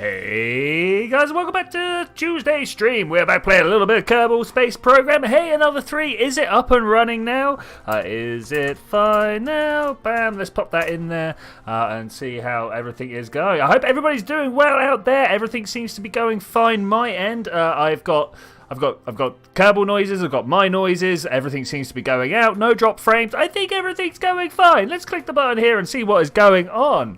Hey guys, welcome back to Tuesday stream. We're back playing a little bit of Kerbal Space Program. Hey, another 3. Is it up and running now? Is it fine now? Bam, let's pop that in there and see how everything is going. I hope everybody's doing well out there. Everything seems to be going fine my end. I've got Kerbal noises, I've got my noises, everything seems to be going out, no drop frames. I think everything's going fine. Let's click the button here and see what is going on.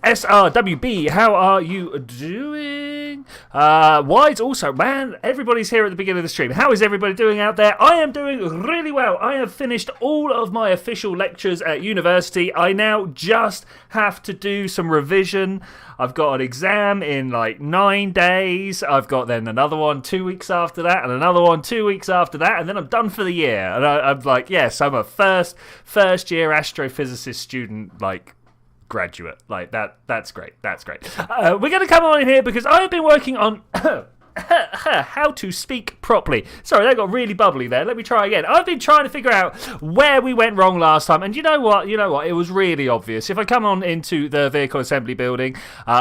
SRWB, how are you doing? Wise also, man, everybody's here at the beginning of the stream. How is everybody doing out there? I am doing really well. I have finished all of my official lectures at university. I now just have to do some revision. I've got an exam in like 9 days. I've got then another one 2 weeks after that, and another one 2 weeks after that, and then I'm done for the year. And I'm like, yes, I'm a first year astrophysicist student, like, graduate. Like, that's great. We're going to come on in here because I've been working on how to speak properly. Sorry, that got really bubbly there. Let me try again. I've been trying to figure out where we went wrong last time, and you know what? It was really obvious. If I come on into the vehicle assembly building,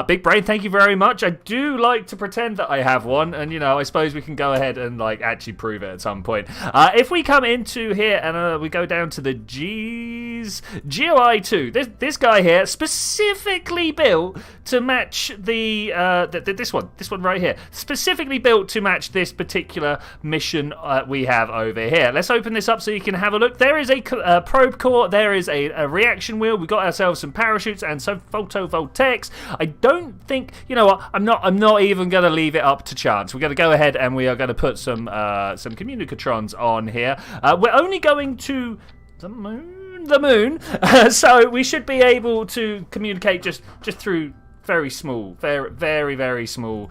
Big Brain, thank you very much. I do like to pretend that I have one, and I suppose we can go ahead and like actually prove it at some point. If we come into here and we go down to the GOI 2, this guy here specifically built to match this one right here, specifically built to match this particular mission we have over here. Let's open this up so you can have a look. There is a probe core, there is a reaction wheel, we've got ourselves some parachutes and some photovoltaics. I don't think, I'm not even going to leave it up to chance. We're going to go ahead and we are going to put some communicatrons on here. We're only going to the moon, so we should be able to communicate just through very small, very small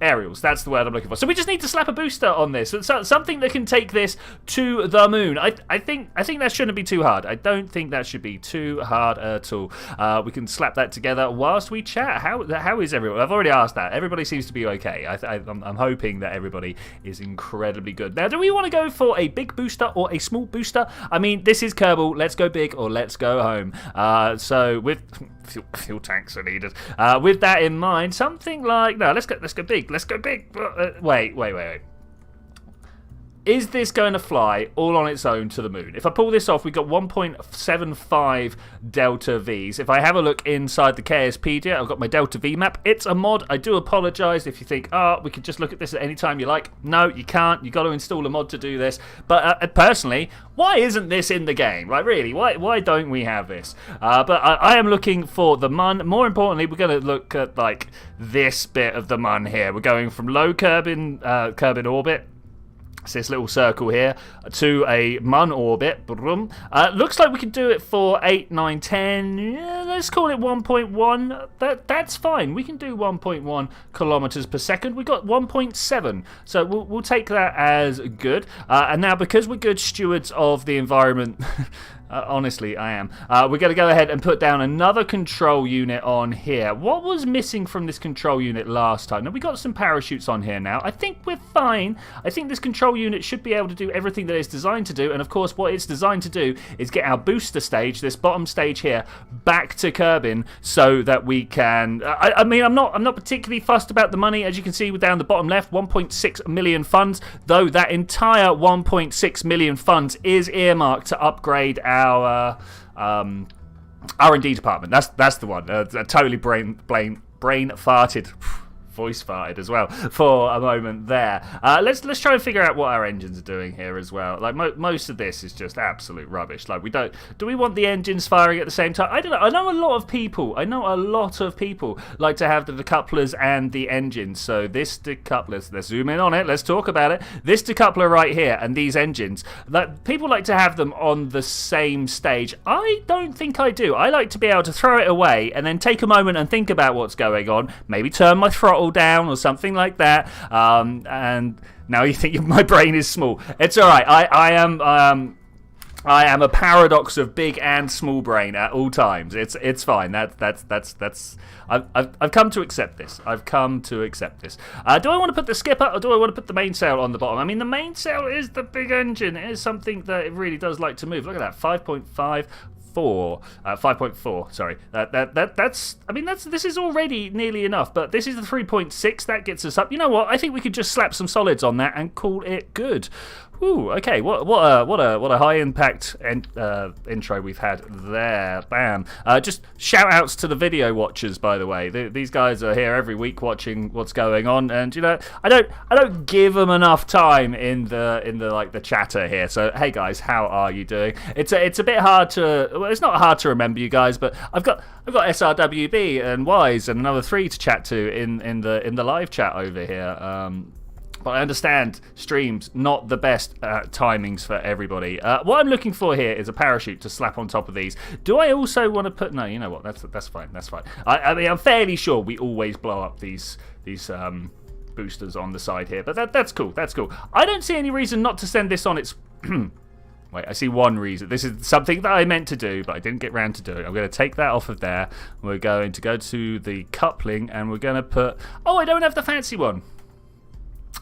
aerials. That's the word I'm looking for. So we just need to slap a booster on this. So something that can take this to the moon. I think that shouldn't be too hard. I don't think that should be too hard at all. We can slap that together whilst we chat. How is everyone? I've already asked that. Everybody seems to be okay. I'm hoping that everybody is incredibly good. Now, do we want to go for a big booster or a small booster? I mean, this is Kerbal. Let's go big or let's go home. So with fuel tanks are needed. With that in mind, something like let's go big. Let's go big. Wait. Is this going to fly all on its own to the moon? If I pull this off, we've got 1.75 Delta Vs. If I have a look inside the KSpedia, I've got my Delta V map. It's a mod. I do apologise if you think, we could just look at this at any time you like. No, you can't. You've got to install a mod to do this. But personally, why isn't this in the game? Like, really, why don't we have this? But I am looking for the MUN. More importantly, we're going to look at, like, this bit of the MUN here. We're going from low Kerbin orbit, so this little circle here, to a MUN orbit. Looks like we can do it for 8, 9, 10. Yeah, let's call it 1.1. That's fine. We can do 1.1 kilometers per second. We got 1.7, so we'll take that as good. And now, because we're good stewards of the environment. Honestly, I am. We're going to go ahead and put down another control unit on here. What was missing from this control unit last time? Now, we got some parachutes on here now. I think we're fine. I think this control unit should be able to do everything that it's designed to do. And, of course, what it's designed to do is get our booster stage, this bottom stage here, back to Kerbin so that we can... I mean, I'm not particularly fussed about the money. As you can see down the bottom left, 1.6 million funds, though that entire 1.6 million funds is earmarked to upgrade our R&D department. That's the one. Totally brain farted. Voice farted as well for a moment there. Let's try and figure out what our engines are doing here as well. Like most of this is just absolute rubbish. Like do we want the engines firing at the same time? I don't know. I know a lot of people like to have the decouplers and the engines. So this decoupler, let's zoom in on it. Let's talk about it. This decoupler right here and these engines, people like to have them on the same stage. I don't think I do. I like to be able to throw it away and then take a moment and think about what's going on. Maybe turn my throttle down or something like that. And now you think my brain is small. It's all right. I am a paradox of big and small brain at all times. It's fine. That's I've come to accept this. Do I want to put the skipper or do I want to put the mainsail on the bottom? I mean, the mainsail is the big engine. It is something that it really does like to move. Look at that, 5.5. 5.4. Sorry, that's. I mean, this is already nearly enough, but this is the 3.6 that gets us up. You know what? I think we could just slap some solids on that and call it good. Ooh, okay. What a high impact intro we've had there. Bam. Just shout outs to the video watchers, by the way. These guys are here every week watching what's going on, and you know, I don't give them enough time in the chatter here. So hey guys, how are you doing? It's a bit hard to. Well, it's not hard to remember you guys, but I've got SRWB and Wise and another 3 to chat to in the live chat over here. But I understand streams not the best timings for everybody. What I'm looking for here is a parachute to slap on top of these. Do I also want to put? No, you know what? That's fine. That's fine. I mean, I'm fairly sure we always blow up these boosters on the side here, but that's cool. That's cool. I don't see any reason not to send this on its. Wait, I see one reason. This is something that I meant to do, but I didn't get round to do it. I'm going to take that off of there. We're going to go to the coupling, and we're going to put. Oh, I don't have the fancy one.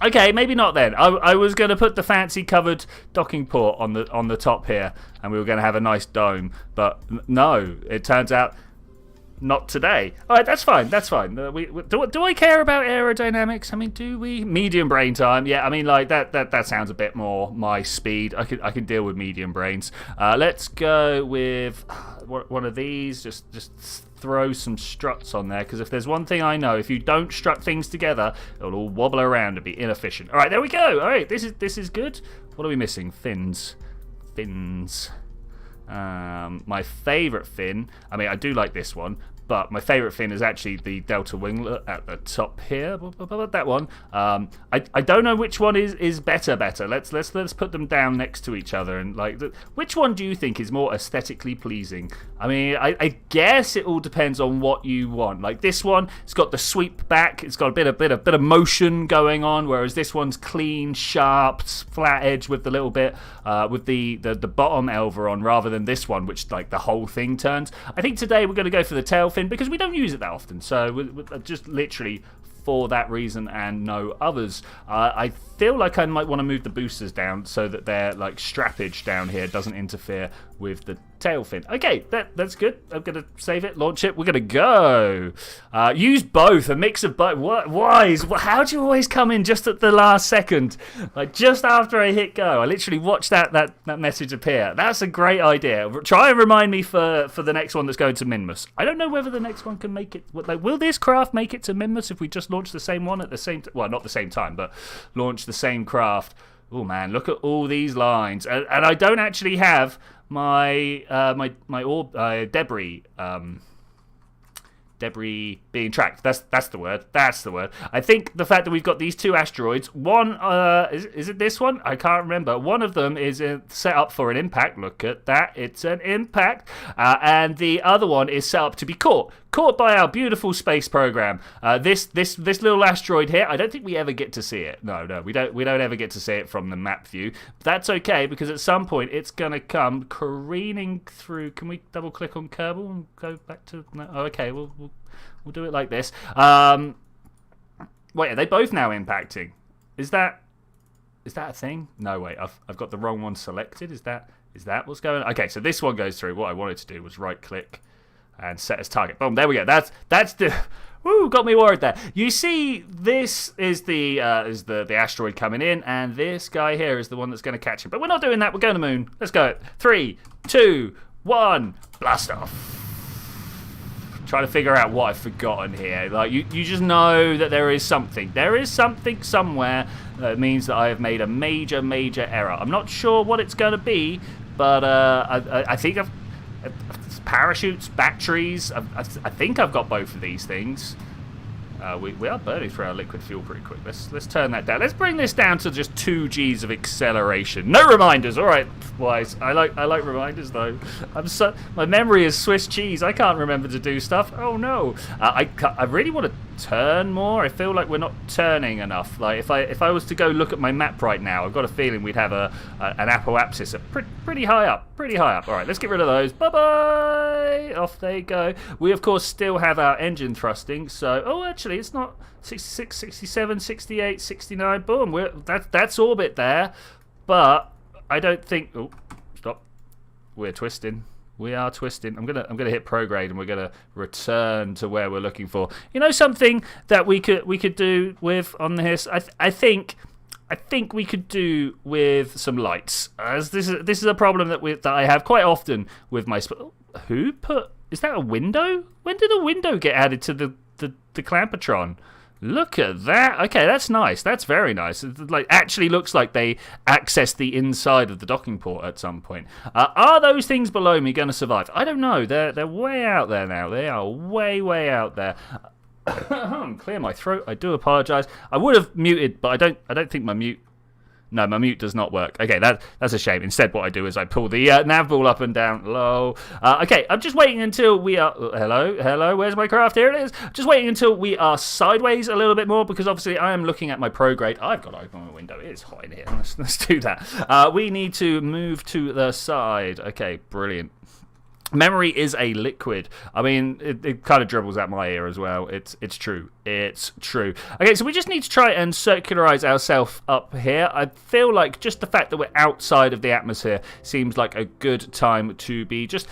Okay, maybe not then. I was going to put the fancy covered docking port on the top here, and we were going to have a nice dome, but no, it turns out not today. All right, that's fine. That's fine. Do I care about aerodynamics? I mean, do we? Medium brain time. Yeah, I mean, like that sounds a bit more my speed. I can deal with medium brains. Let's go with one of these. Just throw some struts on there, because if there's one thing I know, if you don't strut things together, it'll all wobble around and be inefficient. All right, there we go. All right, this is good. What are we missing? Fins. My favorite fin. I mean, I do like this one, but my favorite fin is actually the Delta Winglet at the top here. That one. I don't know which one is better. Let's put them down next to each other, and like, which one do you think is more aesthetically pleasing? I mean, I guess it all depends on what you want. Like this one, it's got the sweep back. It's got a bit of motion going on, whereas this one's clean, sharp, flat edge with the little bit with the bottom aileron, rather than this one, which like the whole thing turns. I think today we're going to go for the tail fin because we don't use it that often. So we're just literally for that reason and no others. I feel like I might want to move the boosters down so that their like strappage down here doesn't interfere with the tail fin. Okay, that's good. I'm going to save it, launch it. We're going to go. Use both, a mix of both. What? Wise? How do you always come in just at the last second? Like just after I hit go. I literally watched that message appear. That's a great idea. Try and remind me for the next one that's going to Minmus. I don't know whether the next one can make it. Like, will this craft make it to Minmus if we just launch the same one at the same well, not the same time, but launch the same craft? Oh man, look at all these lines, and I don't actually have my debris being tracked. That's the word. I think the fact that we've got these 2 asteroids, one is it this one? I can't remember. One of them is set up for an impact. Look at that, it's an impact, and the other one is set up to be caught by our beautiful space program. This little asteroid here, I don't think we ever get to see it. No, we don't ever get to see it from the map view. That's okay, because at some point it's gonna come careening through. Can we double click on Kerbal and go back to? No, oh, okay, we'll do it like this. Wait, are they both now impacting? Is that a thing? No, wait, I've got the wrong one selected. Is that what's going on? Okay, so this one goes through. What I wanted to do was right click and set as target. Boom, there we go. That's the. Woo, got me worried there. You see, this is the asteroid coming in, and this guy here is the one that's going to catch him. But we're not doing that. We're going to the moon. Let's go. 3, 2, 1, blast off. Trying to figure out what I've forgotten here. Like you just know that there is something. There is something somewhere that means that I have made a major error. I'm not sure what it's going to be, but I think I've parachutes, batteries. I think I've got both of these things. We are burning through our liquid fuel pretty quick. Let's turn that down. Let's bring this down to just 2 G's of acceleration. No reminders. All right, Wise. I like reminders though. My memory is Swiss cheese. I can't remember to do stuff. Oh no. I really want to turn more. I feel like we're not turning enough. Like if I was to go look at my map right now, I've got a feeling we'd have an apoapsis pretty high up. All right, let's get rid of those. Bye bye. Off they go. We of course still have our engine thrusting. So actually it's not 66, 67, 68, 69. Boom. That's orbit there, but I don't think. Oh, stop. We're twisting. We are twisting. I'm gonna hit prograde, and we're gonna return to where we're looking for. You know, something that we could do with on this. I think we could do with some lights. As this is a problem that I have quite often with my. Who put? Is that a window? When did a window get added to the Clampatron? Look at that. Okay, that's nice. That's very nice. It actually looks like they accessed the inside of the docking port at some point. Are those things below me going to survive? I don't know. They're way out there now. They are way out there. Clear my throat. I do apologise. I would have muted, but I don't think my mute. No, my mute does not work. Okay, that's a shame. Instead, what I do is I pull the nav ball up and down low. Okay, I'm just waiting until we are... Hello, where's my craft? Here it is. Just waiting until we are sideways a little bit more, because obviously I am looking at my prograde. I've got to open my window. It is hot in here. Let's do that. We need to move to the side. Okay, brilliant. Memory is a liquid. I mean, it kind of dribbles out my ear as well. It's true. It's true. Okay, so we just need to try and circularize ourselves up here. I feel like just the fact that we're outside of the atmosphere seems like a good time to be just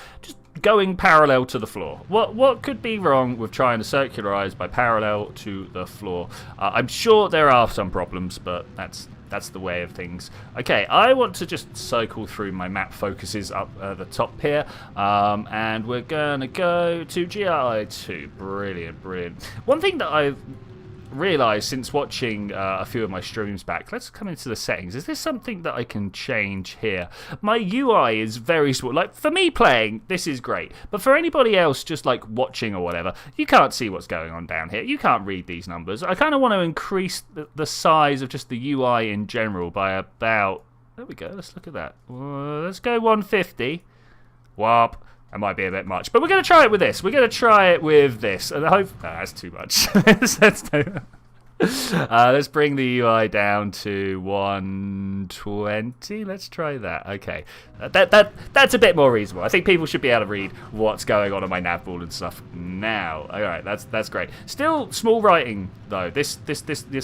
going parallel to the floor. What could be wrong with trying to circularize by parallel to the floor? I'm sure there are some problems, but that's the way of things. Okay, I want to just cycle through my map focuses up at the top here, and we're gonna go to GI2. Brilliant. One thing that I've realised since watching a few of my streams back, let's come into the settings. Is this something that I can change here? My UI is very small. Like, for me playing, this is great, but for anybody else just like watching or whatever, you can't see what's going on down here. You can't read these numbers. I kind of want to increase the size of just the UI in general by about, there we go, let's look at that. Let's go 150. Whop. That might be a bit much, but we're going to try it with this. We're going to try it with this. And I hope... that's too much. Let's bring the UI down to 120. Let's try that. Okay. That's a bit more reasonable. I think people should be able to read what's going on my nav ball and stuff now. All right, that's great. Still small writing though. This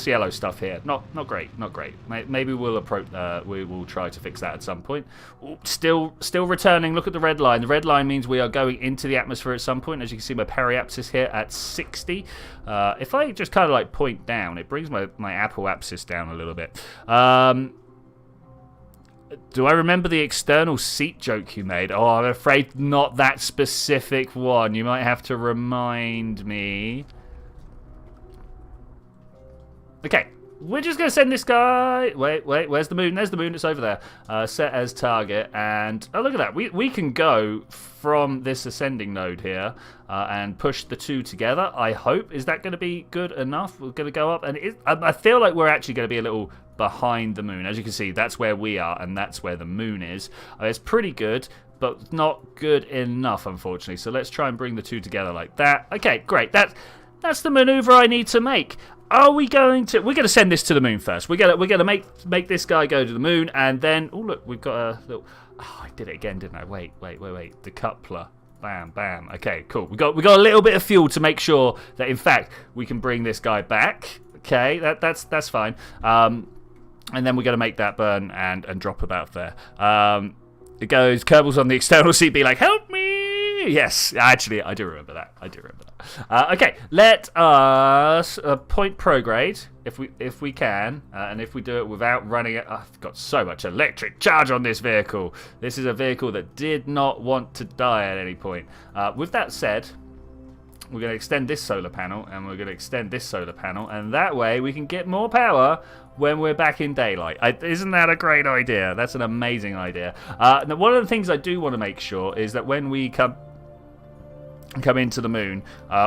yellow stuff here, not great. Maybe we'll we will try to fix that at some point. Ooh, still returning. Look at the red line. The red line means we are going into the atmosphere at some point. As you can see, my periapsis here at 60. If I just kind of like point down, it brings my apoapsis down a little bit. Do I remember the external seat joke you made? Oh, I'm afraid not that specific one. You might have to remind me. Okay, we're just going to send this guy... Wait, where's the moon? There's the moon, it's over there. Set as target, and... Oh, look at that. We can go from this ascending node here and push the two together, I hope. Is that going to be good enough? We're going to go up, and I feel like we're actually going to be a little behind the moon. As you can see, that's where we are, and that's where the moon is. It's pretty good, but not good enough, unfortunately. So let's try and bring the two together like that. Okay, great. That's the maneuver I need to make. Are we going to... We're going to send this to the moon first. We're going to make this guy go to the moon, and then... Oh, look, we've got a little... Oh, I did it again, didn't I? Wait. The coupler. Bam. Okay, cool. We got a little bit of fuel to make sure that, in fact, we can bring this guy back. Okay, that's fine. And then we're going to make that burn and drop about there. It goes, Kerbal's on the external seat, be like, help me! Yes, actually, I do remember that. Okay, let us point prograde, if we can, and if we do it without running it. I've got so much electric charge on this vehicle. This is a vehicle that did not want to die at any point. With that said, we're going to extend this solar panel, and we're going to extend this solar panel, and that way we can get more power when we're back in daylight. Isn't that a great idea? That's an amazing idea. Now, one of the things I do want to make sure is that when we come into the moon,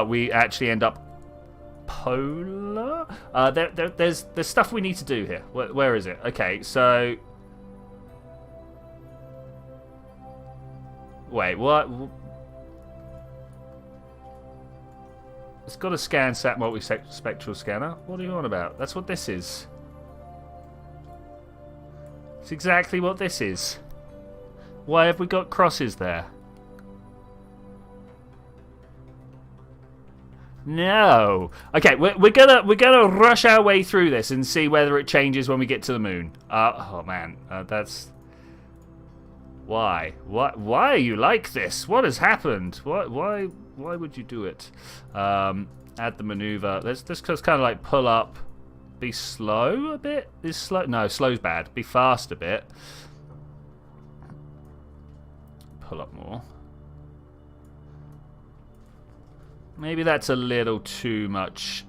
we actually end up polar. There's stuff we need to do here. Where is it? Okay, so... Wait, what? It's got a ScanSat multispectral scanner. What are you on about? That's what this is. It's exactly what this is. Why have we got crosses there? No. Okay, we're gonna rush our way through this and see whether it changes when we get to the moon. Oh man, that's... Why? Why are you like this? What has happened? Why would you do it? Add the maneuver. Let's just kind of like pull up. Be slow a bit? Is slow? No, slow's bad. Be fast a bit. Pull up more. Maybe that's a little too much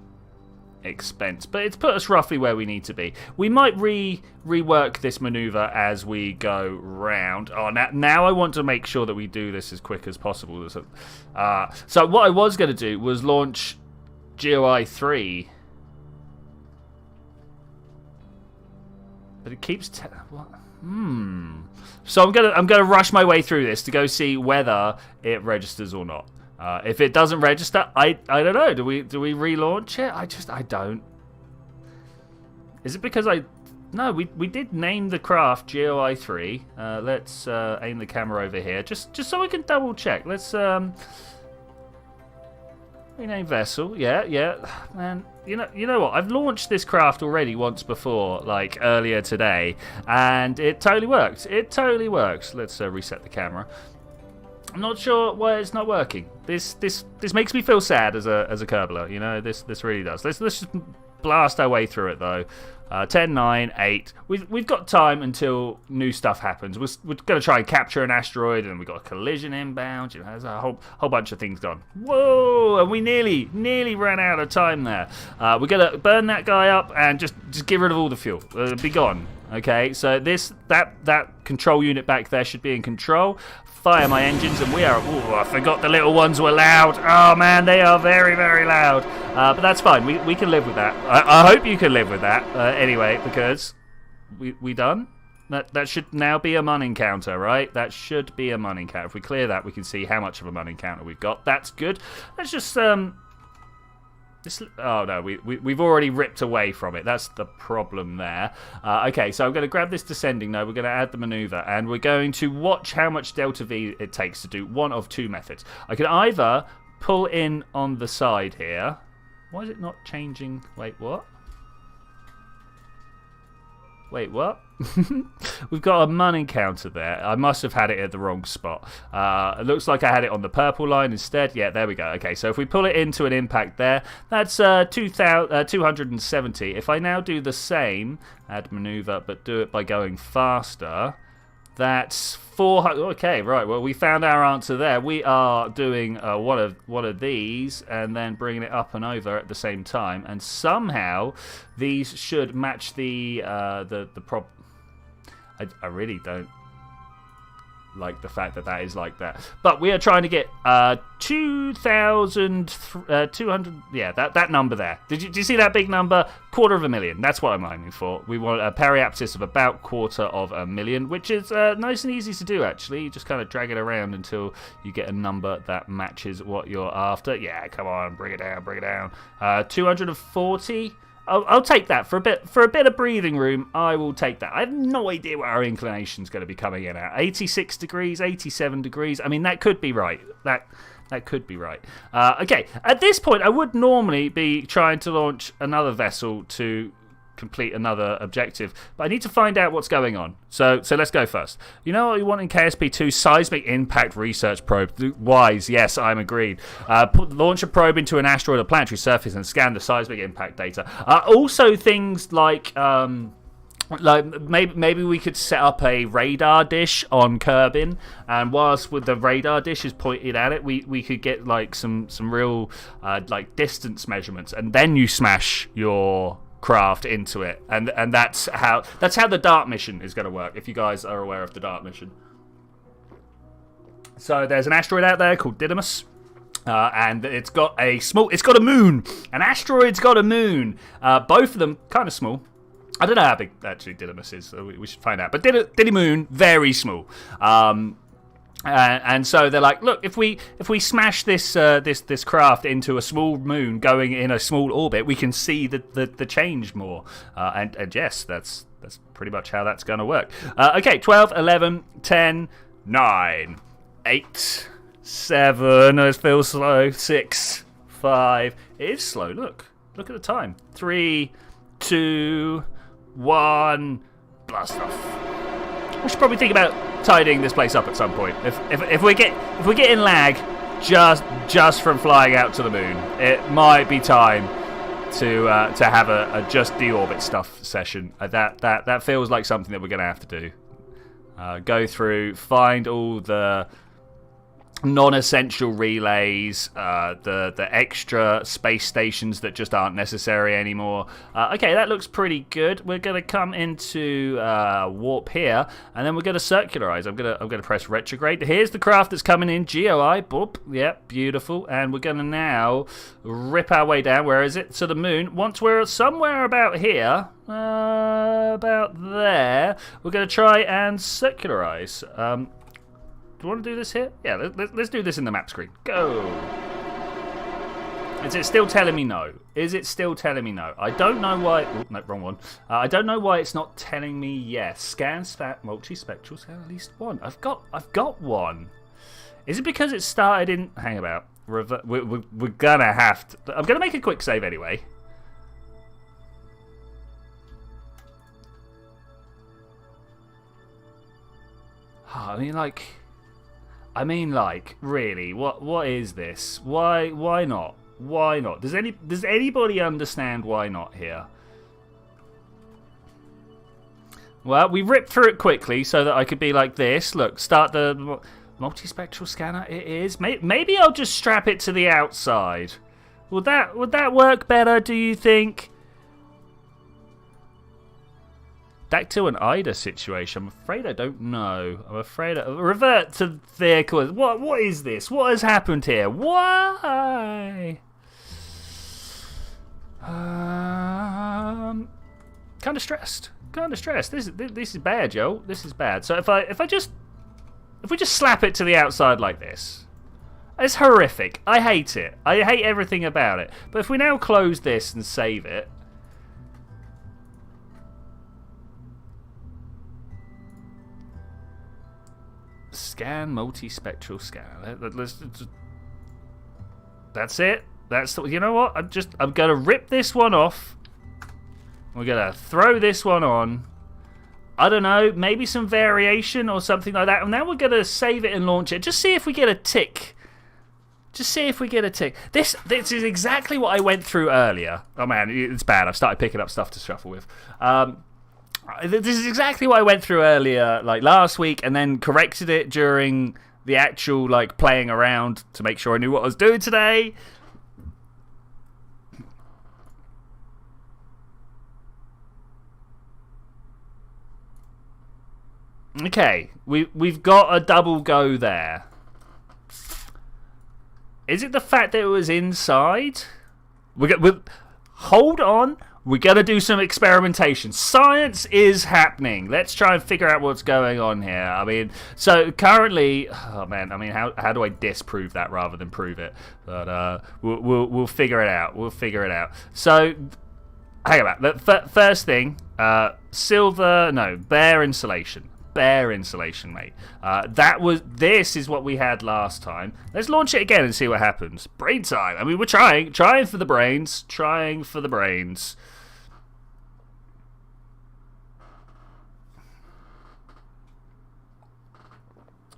expense, but it's put us roughly where we need to be. We might rework this maneuver as we go round. Oh, now I want to make sure that we do this as quick as possible. So what I was going to do was launch GOI 3. But it keeps... what? So I'm gonna rush my way through this to go see whether it registers or not. If it doesn't register, I don't know. Do we relaunch it? I don't. Is it because No, we did name the craft GOI 3. Let's aim the camera over here, just so we can double check. Let's rename vessel. Yeah. Man, you know what? I've launched this craft already once before, like earlier today, and it totally worked. It totally works. Let's reset the camera. I'm not sure why it's not working. This makes me feel sad as a Kerbaler. You know, this really does. Let's just blast our way through it though. 10, 9, 8. We've got time until new stuff happens. We're going to try and capture an asteroid, and we've got a collision inbound. You know, there's a whole bunch of things gone. Whoa! And we nearly ran out of time there. We're going to burn that guy up and just get rid of all the fuel. Be gone. Okay, so that control unit back there should be in control. Fire my engines, and we are... Oh, I forgot the little ones were loud. Oh, man, they are very, very loud. But that's fine. We can live with that. I hope you can live with that anyway, because we done? That should now be a mun encounter, right? That should be a mun encounter. If we clear that, we can see how much of a mun encounter we've got. That's good. Let's just... oh no, we've already ripped away from it. That's the problem there. Okay, so I'm going to grab this descending node. We're going to add the maneuver, and we're going to watch how much delta V it takes to do one of two methods. I can either pull in on the side here. Why is it not changing? Wait, what? Wait, what? We've got a mun encounter there. I must have had it at the wrong spot. It looks like I had it on the purple line instead. Yeah, there we go. Okay, so if we pull it into an impact there, that's 270. If I now do the same, add maneuver, but do it by going faster, that's 400. Okay, right. Well, we found our answer there. We are doing one of these and then bringing it up and over at the same time, and somehow these should match the prop. I really don't like the fact that is like that. But we are trying to get 2,200. Yeah, that number there. Did you see that big number? 250,000. That's what I'm aiming for. We want a periapsis of about 250,000, which is nice and easy to do actually. You just kind of drag it around until you get a number that matches what you're after. Yeah, come on, bring it down. 240. I'll take that for a bit of breathing room. I will take that. I have no idea what our inclination is going to be coming in at. 86 degrees, 87 degrees. I mean, that could be right. That could be right. Okay, at this point, I would normally be trying to launch another vessel to complete another objective, but I need to find out what's going on. So let's go first. You know what you want in KSP2? Seismic Impact Research Probe. Wise, yes, I'm agreed. Launch a probe into an asteroid or planetary surface and scan the seismic impact data. Also things like maybe we could set up a radar dish on Kerbin, and whilst with the radar dish is pointed at it, we could get like some real like distance measurements, and then you smash your craft into it, and that's how the DART mission is going to work, if you guys are aware of the DART mission. So there's an asteroid out there called Didymus, and it's got a moon. An asteroid's got a moon. Both of them kind of small. I don't know how big actually Didymus is, so we should find out. But Didymoon, very small. And so they're like, look, if we smash this craft into a small moon going in a small orbit, we can see the change more. And yes, that's pretty much how that's going to work. Okay, 12, 11, 10, 9, 8, 7. It feels slow. 6, 5. It is slow. Look at the time. 3, 2, 1. Blast off. We should probably think about tidying this place up at some point. If we're getting lag just from flying out to the moon, it might be time to have a just deorbit stuff session. That feels like something that we're going to have to do. Go through, find all the non-essential relays, the extra space stations that just aren't necessary anymore. Okay, that looks pretty good. We're gonna come into warp here, and then we're gonna circularize. I'm gonna press retrograde. Here's the craft that's coming in. GOI, boop, yep, beautiful. And we're gonna now rip our way down. Where is it? To the moon. Once we're somewhere about here, about there, we're gonna try and circularize. Do you want to do this here? Yeah, let's do this in the map screen. Go! Is it still telling me no? Is it still telling me no? I don't know why... Oh, no, wrong one. I don't know why it's not telling me yes. Scan, multispectral, scan at least one. I've got one. Is it because it started in... Hang about. We're gonna have to... I'm gonna make a quick save anyway. I mean, like, really, what is this? Why not? Why not? Does anybody understand why not here? Well, we ripped through it quickly so that I could be like this. Look, start the multispectral scanner. It is. Maybe I'll just strap it to the outside. Would that work better? Do you think? Back to an Ida situation. I'm afraid I don't know. I'm afraid revert to vehicle. What is this? What has happened here? Why? Kind of stressed. This is bad, Joe. This is bad. So if we just slap it to the outside like this, it's horrific. I hate it. I hate everything about it. But if we now close this and save it. Scan, multispectral scan. That's it. You know what? I'm gonna rip this one off. We're gonna throw this one on. I don't know, maybe some variation or something like that. And now we're gonna save it and launch it. Just see if we get a tick. This is exactly what I went through earlier. Oh man, it's bad. I've started picking up stuff to shuffle with. This is exactly what I went through earlier, like last week, and then corrected it during the actual like playing around to make sure I knew what I was doing today. Okay, we've got a double go there. Is it the fact that it was inside? Hold on. We're going to do some experimentation. Science is happening. Let's try and figure out what's going on here. I mean, so currently... Oh, man. I mean, how do I disprove that rather than prove it? But we'll figure it out. So, hang about. The first thing, bare insulation. Bare insulation, mate. This is what we had last time. Let's launch it again and see what happens. Brain time. I mean, we're trying for the brains.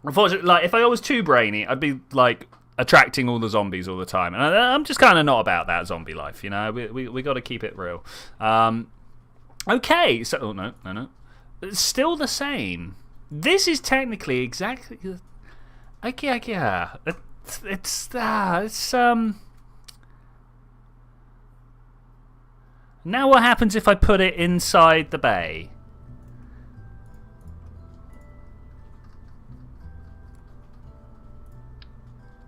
Unfortunately, like, if I was too brainy, I'd be, like, attracting all the zombies all the time. And I'm just kind of not about that zombie life, you know? We got to keep it real. Okay, so... Oh, no. It's still the same. This is technically exactly... Okay, yeah. It's Now what happens if I put it inside the bay?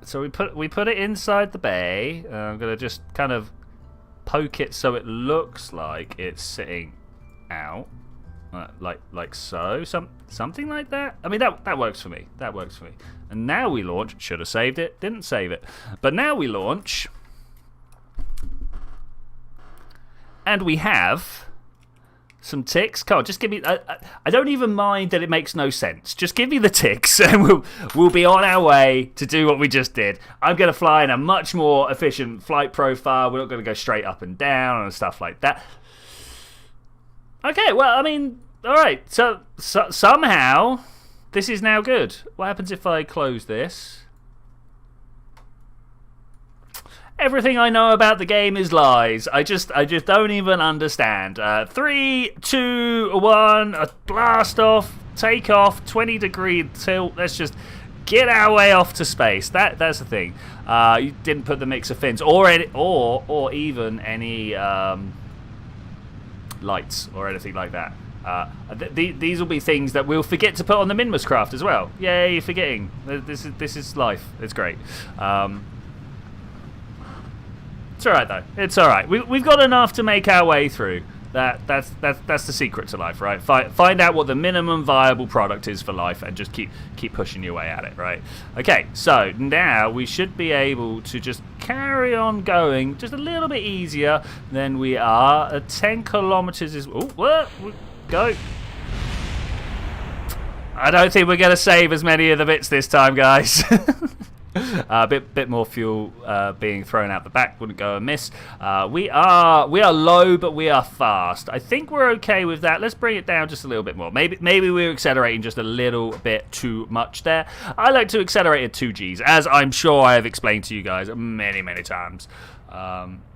So we put it inside the bay. I'm gonna just kind of poke it so it looks like it's sitting out, like so, something like that. I mean that works for me. And now we launch. Should have saved it. Didn't save it. But now we launch, and we have some ticks. Come on, just give me... I don't even mind that it makes no sense. Just give me the ticks and we'll be on our way to do what we just did. I'm going to fly in a much more efficient flight profile. We're not going to go straight up and down and stuff like that. Okay, well, I mean, all right. So somehow This is now good. What happens if I close this? Everything I know about the game is lies. I just don't even understand. 3, 2, 1, a blast off, take off, 20-degree tilt. Let's just get our way off to space. That's the thing. You didn't put the mix of fins or even any lights or anything like that. These will be things that we'll forget to put on the Minmus craft as well. Yay, you're forgetting. This is life. It's great. It's alright though. It's alright. We've got enough to make our way through. That's the secret to life, right? Find out what the minimum viable product is for life and just keep pushing your way at it, right? Okay, so now we should be able to just carry on going just a little bit easier than we are. 10 kilometers is... Oh, what? Go. I don't think we're going to save as many of the bits this time, guys. A bit more fuel being thrown out the back wouldn't go amiss. We are low, but we are fast. I think we're okay with that. Let's bring it down just a little bit more. Maybe we're accelerating just a little bit too much there. I like to accelerate at 2 Gs, as I'm sure I have explained to you guys many times.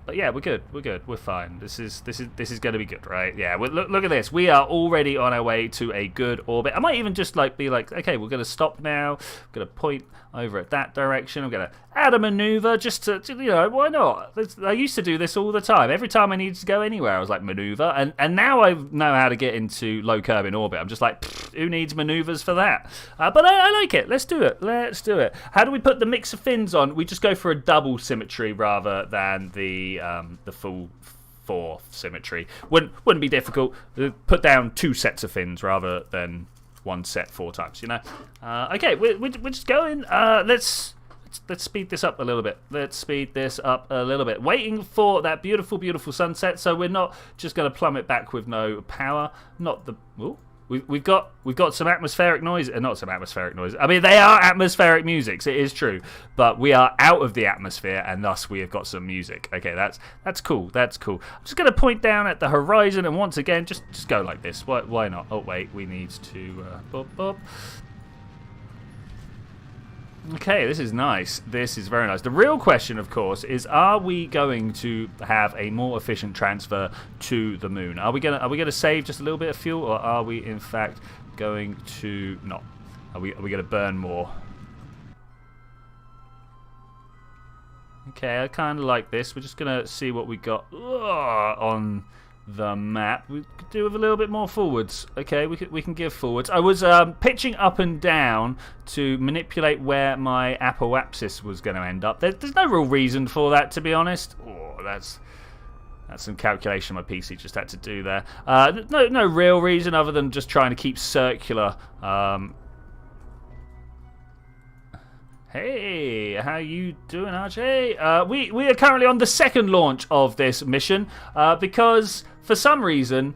But yeah, we're good. We're fine. This is going to be good, right? Yeah. Look at this. We are already on our way to a good orbit. I might even just be like, okay, we're going to stop now. We're going to point over at that direction. I'm going to add a maneuver just to, why not? I used to do this all the time. Every time I needed to go anywhere, I was like, maneuver. And now I know how to get into low curb in orbit. I'm just like, who needs maneuvers for that? But I like it. Let's do it. How do we put the mix of fins on? We just go for a double symmetry rather than the full 4 symmetry. Wouldn't be difficult. Put down 2 sets of fins rather than 1 set 4 times, Okay, we're just going. Let's speed this up a little bit. Waiting for that beautiful sunset, so we're not just going to plummet back with no power. Not the... Ooh. We've got some atmospheric noise, not some atmospheric noise. I mean, they are atmospheric musics. It is true, but we are out of the atmosphere, and thus we have got some music. Okay, that's cool. I'm just gonna point down at the horizon, and once again, just go like this. Why not? Oh wait, we need to bop. Okay, this is nice. This is very nice. The real question, of course, is: are we going to have a more efficient transfer to the moon? Are we gonna save just a little bit of fuel, or are we in fact going to not? Are we gonna burn more? Okay, I kind of like this. We're just gonna see what we got on the map. We could do with a little bit more forwards. Okay, we can give forwards. I was pitching up and down to manipulate where my apoapsis was going to end up. There's no real reason for that, to be honest. Oh, that's some calculation my PC just had to do there. No real reason other than just trying to keep circular. Hey, how you doing, Archie? We are currently on the second launch of this mission because for some reason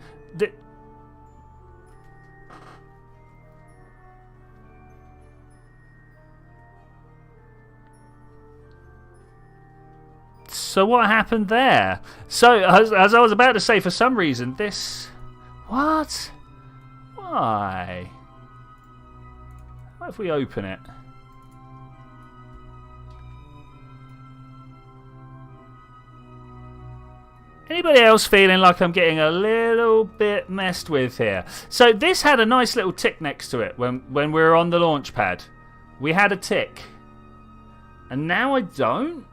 so what happened there? So as I was about to say, for some reason this... What? Why? What if we open it? Anybody else feeling like I'm getting a little bit messed with here? So this had a nice little tick next to it when we were on the launch pad. We had a tick. And now I don't?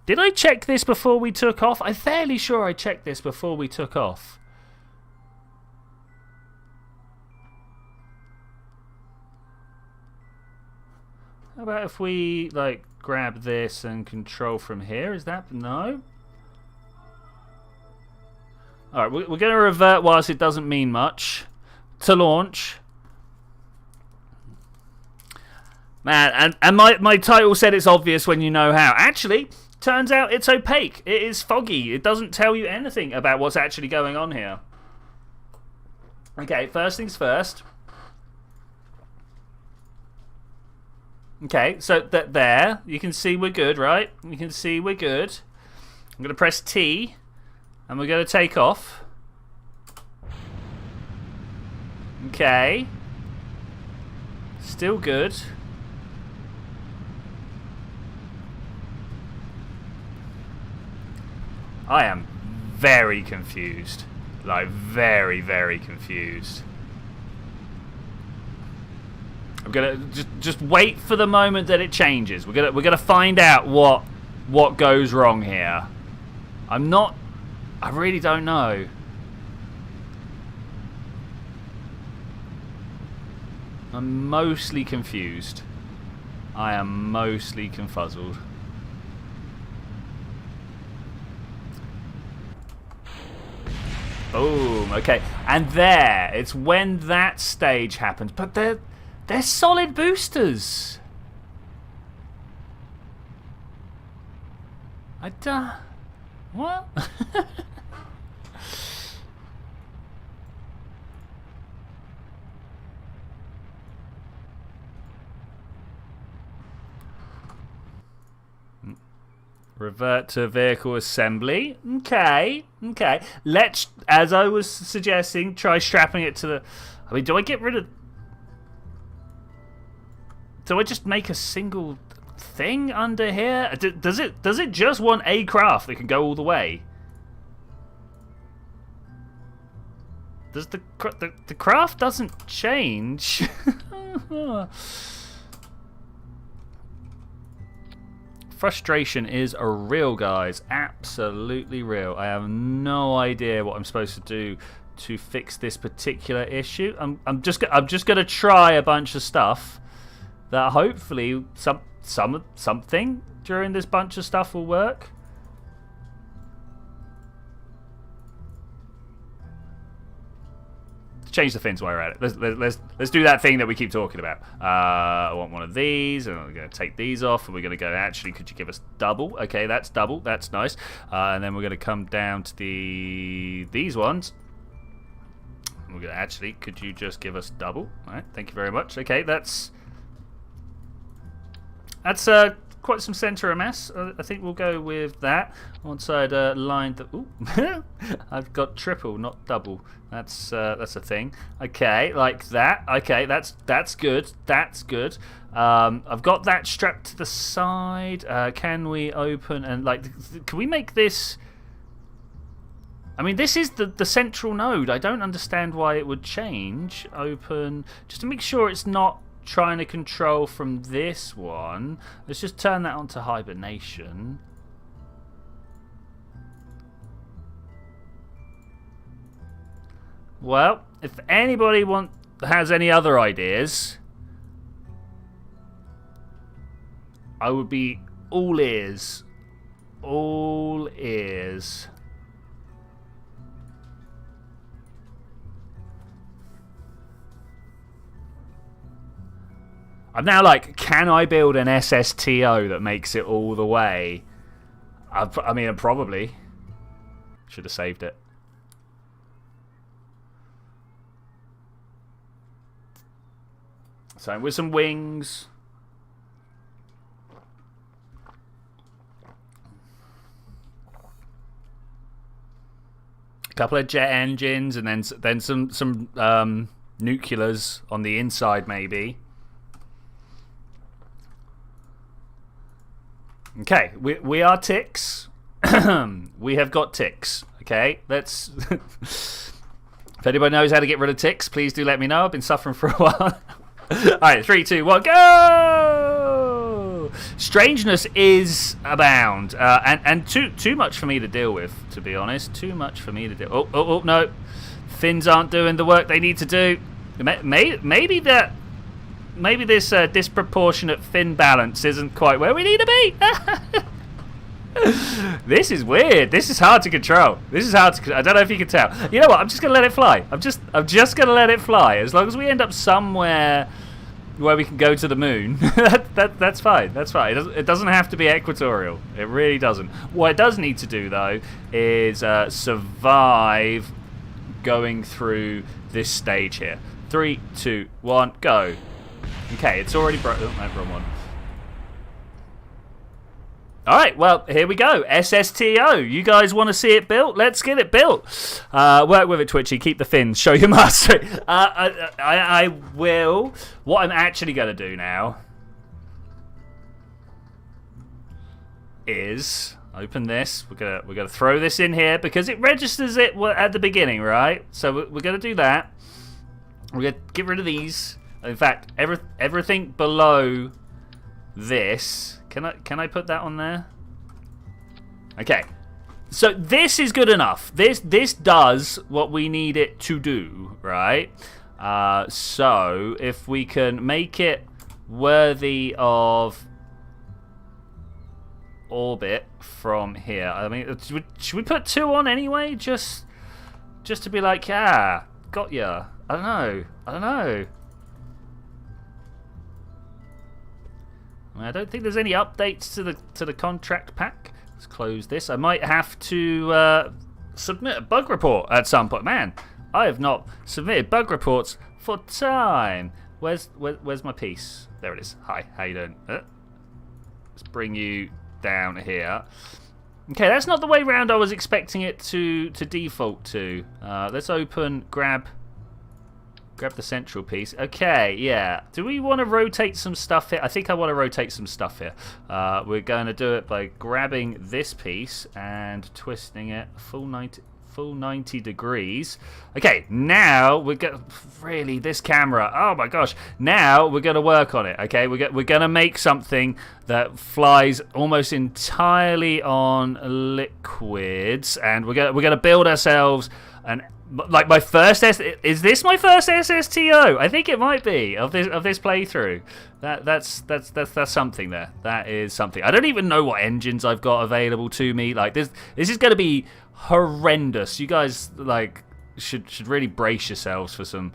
Did I check this before we took off? I'm fairly sure I checked this before we took off. How about if we, grab this and control from here? Is that... No? Alright, we're going to revert whilst it doesn't mean much. To launch. Man, and my title said it's obvious when you know how. Actually, turns out it's opaque. It is foggy. It doesn't tell you anything about what's actually going on here. Okay, first things first. Okay, so there, you can see we're good, right? You can see we're good. I'm going to press T, and we're going to take off. Okay. Still good. I am very confused. Like, very, very confused. I'm gonna just wait for the moment that it changes. We're gonna find out what goes wrong here. I really don't know. I'm mostly confused. I am mostly confuzzled. Boom. Okay, and there, it's when that stage happens. But they're solid boosters. What? Revert to vehicle assembly. Okay. Let's, as I was suggesting, try strapping it to the... I mean, do I get rid of... Do I just make a single thing under here? Does it just want a craft that can go all the way? Does the craft doesn't change? Frustration is real, guys. Absolutely real. I have no idea what I'm supposed to do to fix this particular issue. I'm just gonna try a bunch of stuff that hopefully something during this bunch of stuff will work. Change the fins while we're at it. Let's do that thing that we keep talking about. I want one of these, and we're going to take these off, and we're going to go, actually, could you give us double? Okay, that's double. That's nice. And then we're going to come down to these ones. We're going to, actually, could you just give us double? All right, thank you very much. Okay, that's quite some centre of mass. I think we'll go with that. Once I'd lined the... Ooh. I've got triple, not double. That's a thing. Okay, like that. Okay, that's good. That's good. I've got that strapped to the side. Can we open and can we make this... I mean, this is the central node. I don't understand why it would change. Open, just to make sure it's not trying to control from this one. Let's just turn that onto hibernation. Well, if anybody has any other ideas, I would be all ears. All ears. I'm now like, can I build an SSTO that makes it all the way? I mean, probably. Should have saved it. So with some wings. A couple of jet engines, and then some nuclears on the inside, maybe. Okay, we are ticks. We have got ticks. Okay, let's... If anybody knows how to get rid of ticks, please do let me know. I've been suffering for a while. Alright, 3, 2, 1, go! Strangeness is abound. And too much for me to deal with, to be honest. Too much for me to deal... Oh, no. Fins aren't doing the work they need to do. Maybe this disproportionate fin balance isn't quite where we need to be. This is weird. This is hard to control. I don't know if you can tell. You know what? I'm just gonna let it fly. I'm just gonna let it fly. As long as we end up somewhere where we can go to the moon, that's fine. That's fine. It doesn't have to be equatorial. It really doesn't. What it does need to do though is survive going through this stage here. 3, 2, 1, go. Okay, it's already broken. Oh, no, wrong one. All right, well, here we go. SSTO. You guys want to see it built? Let's get it built. Work with it, Twitchy. Keep the fins. Show your mastery. I will. What I'm actually going to do now is open this. We're gonna throw this in here because it registers it at the beginning, right? So we're gonna do that. We're gonna get rid of these. In fact, everything below this. Can I put that on there? Okay. So this is good enough. This does what we need it to do, right? So if we can make it worthy of orbit from here. I mean, should we put 2 on anyway? Just to be like, yeah, got ya. I don't know. I don't think there's any updates to the contract pack. Let's close this. I might have to submit a bug report at some point. Man, I have not submitted bug reports for time. Where's my piece? There it is. Hi, how you doing? Let's bring you down here. Okay, that's not the way round I was expecting it to default to. Let's grab the central piece. Okay, yeah. Do we want to rotate some stuff here? I think I want to rotate some stuff here. We're going to do it by grabbing this piece and twisting it full 90 degrees. Okay, now we're going really this camera. Oh my gosh. Now we're going to work on it. Okay, we're going to make something that flies almost entirely on liquids, and we're going to build ourselves an like my first is this my first SSTO? I think it might be of this playthrough. That's something there. That is something. I don't even know what engines I've got available to me. Like this is going to be horrendous. You guys like should really brace yourselves for some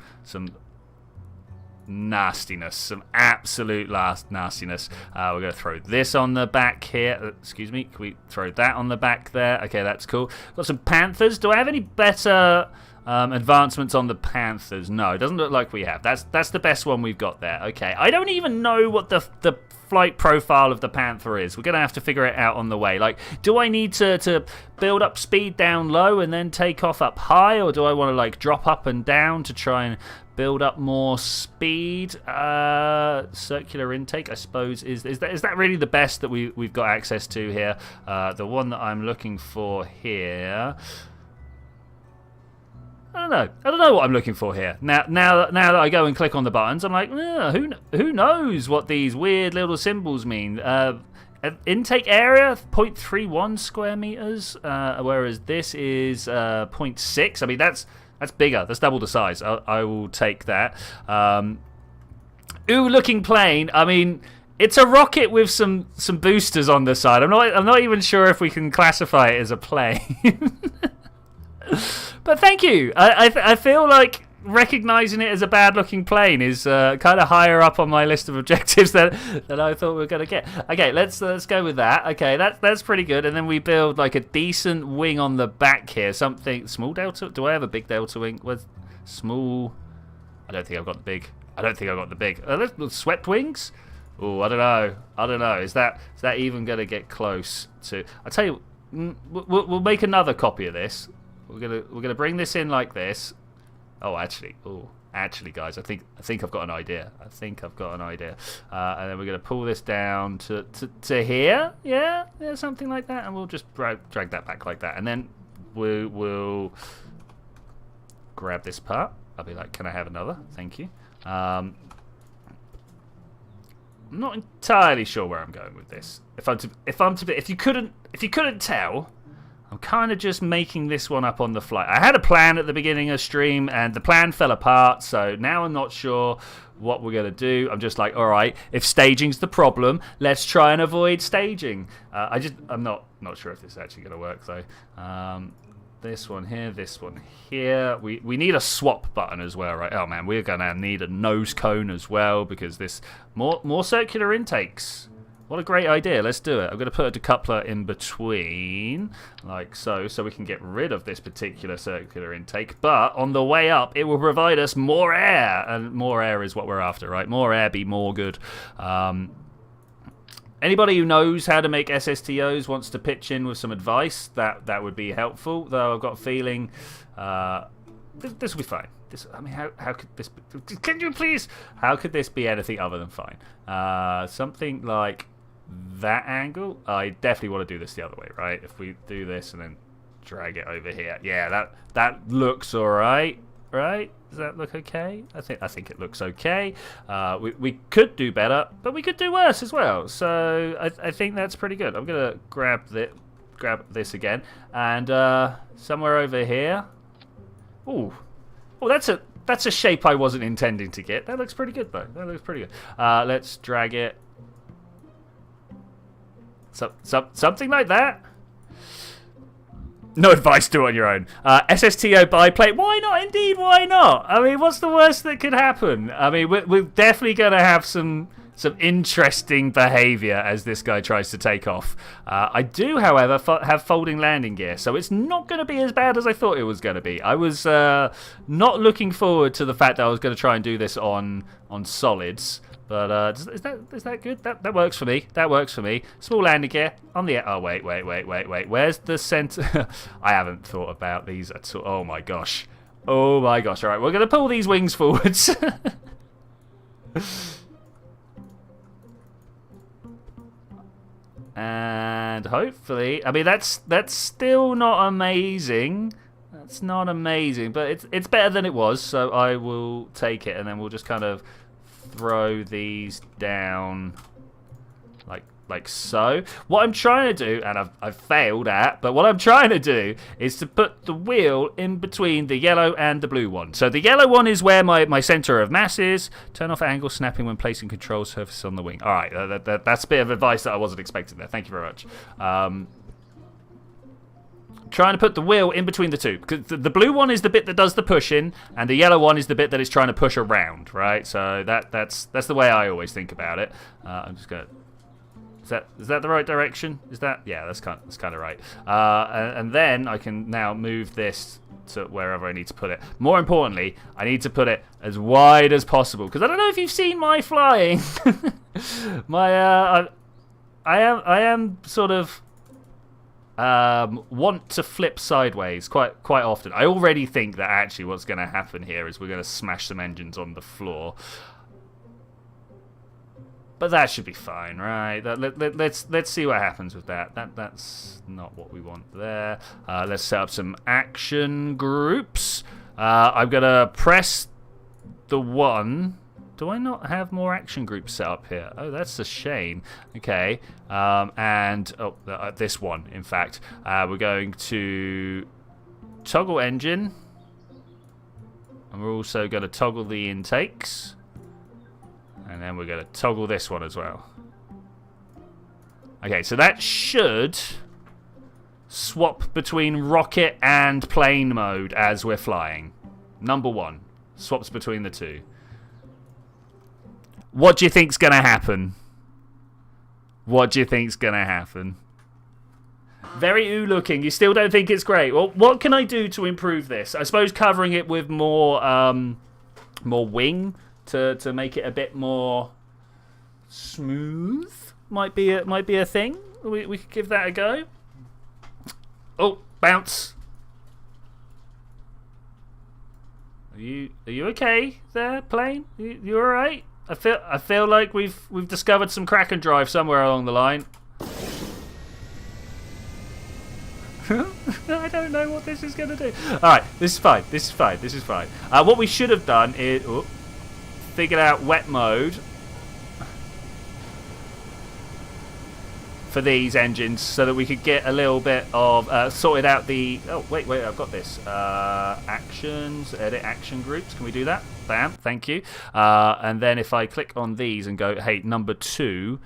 nastiness, some absolute nastiness. We're going to throw this on the back here. Excuse me. Can we throw that on the back there? Okay, that's cool. Got some Panthers. Do I have any better advancements on the Panthers? No, it doesn't look like we have. That's the best one we've got there. Okay, I don't even know what the flight profile of the Panther is. We're going to have to figure it out on the way. Like, do I need to build up speed down low and then take off up high, or do I want to like drop up and down to try and build up more speed? Circular intake, I suppose, is that really the best that we've got access to here? The one that I'm looking for here, I don't know what I'm looking for here. Now that I go and click on the buttons, I'm like, who knows what these weird little symbols mean? Intake area 0.31 square meters, whereas this is 0.6. I mean, that's bigger. That's double the size. I will take that. Looking plane. I mean, it's a rocket with some boosters on the side. I'm not even sure if we can classify it as a plane. But thank you. I feel like recognizing it as a bad-looking plane is kind of higher up on my list of objectives than I thought we were going to get. Okay, let's go with that. Okay, that's pretty good. And then we build like a decent wing on the back here. Something small delta. Do I have a big delta wing? With small? I don't think I've got the big. Swept wings? Oh, I don't know. Is that even going to get close to? I tell you, we'll make another copy of this. We're gonna bring this in like this. Actually, guys, I think I've got an idea. And then we're gonna pull this down to here. Yeah, something like that, and we'll just drag that back like that, and then we'll grab this part. I'll be like, can I have another? Thank you. I'm not entirely sure where I'm going with this. If you couldn't tell, I'm kind of just making this one up on the fly. I had a plan at the beginning of stream, and the plan fell apart, so now I'm not sure what we're going to do. I'm just like, all right, if staging's the problem, let's try and avoid staging. I'm not sure if this is actually going to work, though. This one here. We need a swap button as well, right? Oh, man, we're going to need a nose cone as well, because this more circular intakes. What a great idea. Let's do it. I'm going to put a decoupler in between, like so we can get rid of this particular circular intake. But on the way up, it will provide us more air, and more air is what we're after, right? More air be more good. Anybody who knows how to make SSTOs wants to pitch in with some advice, that would be helpful. Though I've got a feeling this will be fine. I mean, how could this be? Can you please? How could this be anything other than fine? Something like that angle. I definitely want to do this the other way, right? If we do this and then drag it over here, yeah, that looks all right, right? Does that look okay? I think it looks okay. We could do better, but we could do worse as well. So I think that's pretty good. I'm gonna grab this again, and somewhere over here. Ooh. Oh, that's a shape I wasn't intending to get. That looks pretty good, though. That looks pretty good. Let's drag it. Something like that. No advice, do it on your own. SSTO biplate. Why not? Indeed, why not? I mean, what's the worst that could happen? I mean, we're definitely going to have some interesting behaviour as this guy tries to take off. I do, however, have folding landing gear, so it's not going to be as bad as I thought it was going to be. I was not looking forward to the fact that I was going to try and do this on solids, but is that good? That works for me. That works for me. Small landing gear on the... Oh, wait. Where's the centre? I haven't thought about these at all. Oh, my gosh. All right, we're going to pull these wings forwards. And hopefully, I mean, that's still not amazing. That's not amazing, but it's better than it was. So I will take it, and then we'll just kind of throw these down like so. What I'm trying to do, and I've failed at, but what I'm trying to do is to put the wheel in between the yellow and the blue one. So the yellow one is where my center of mass is. Turn off angle snapping when placing control surface on the wing. All right, that's a bit of advice that I wasn't expecting there. Thank you very much. Trying to put the wheel in between the two, because the blue one is the bit that does the pushing, and the yellow one is the bit that is trying to push around, right? So that's the way I always think about it. I'm just gonna... Is that the right direction? Is that... Yeah, that's kind of right. And then I can now move this to wherever I need to put it. More importantly, I need to put it as wide as possible, because I don't know if you've seen my flying. I am sort of want to flip sideways quite often. I already think that actually what's going to happen here is we're going to smash some engines on the floor. But that should be fine, right? Let's see what happens with that. That's not what we want there. Let's set up some action groups. I'm gonna press the one. Do I not have more action groups set up here? Oh, that's a shame. Okay, this one, in fact, we're going to toggle engine, and we're also going to toggle the intakes. And then we're going to toggle this one as well. Okay, so that should swap between rocket and plane mode as we're flying. Number one. Swaps between the two. What do you think's going to happen? What do you think's going to happen? Very ooh looking. You still don't think it's great. Well, what can I do to improve this? I suppose covering it with more wing to make it a bit more smooth might be a thing. We could give that a go. Oh, bounce. Are you okay there, plane? You all right? I feel like we've discovered some Kraken drive somewhere along the line. I don't know what this is going to do. All right, this is fine. What we should have done is figured out wet mode for these engines so that we could get a little bit of sorted out the... Oh, wait, I've got this. Actions, edit action groups. Can we do that? Bam, thank you. And then if I click on these and go, hey, number 2,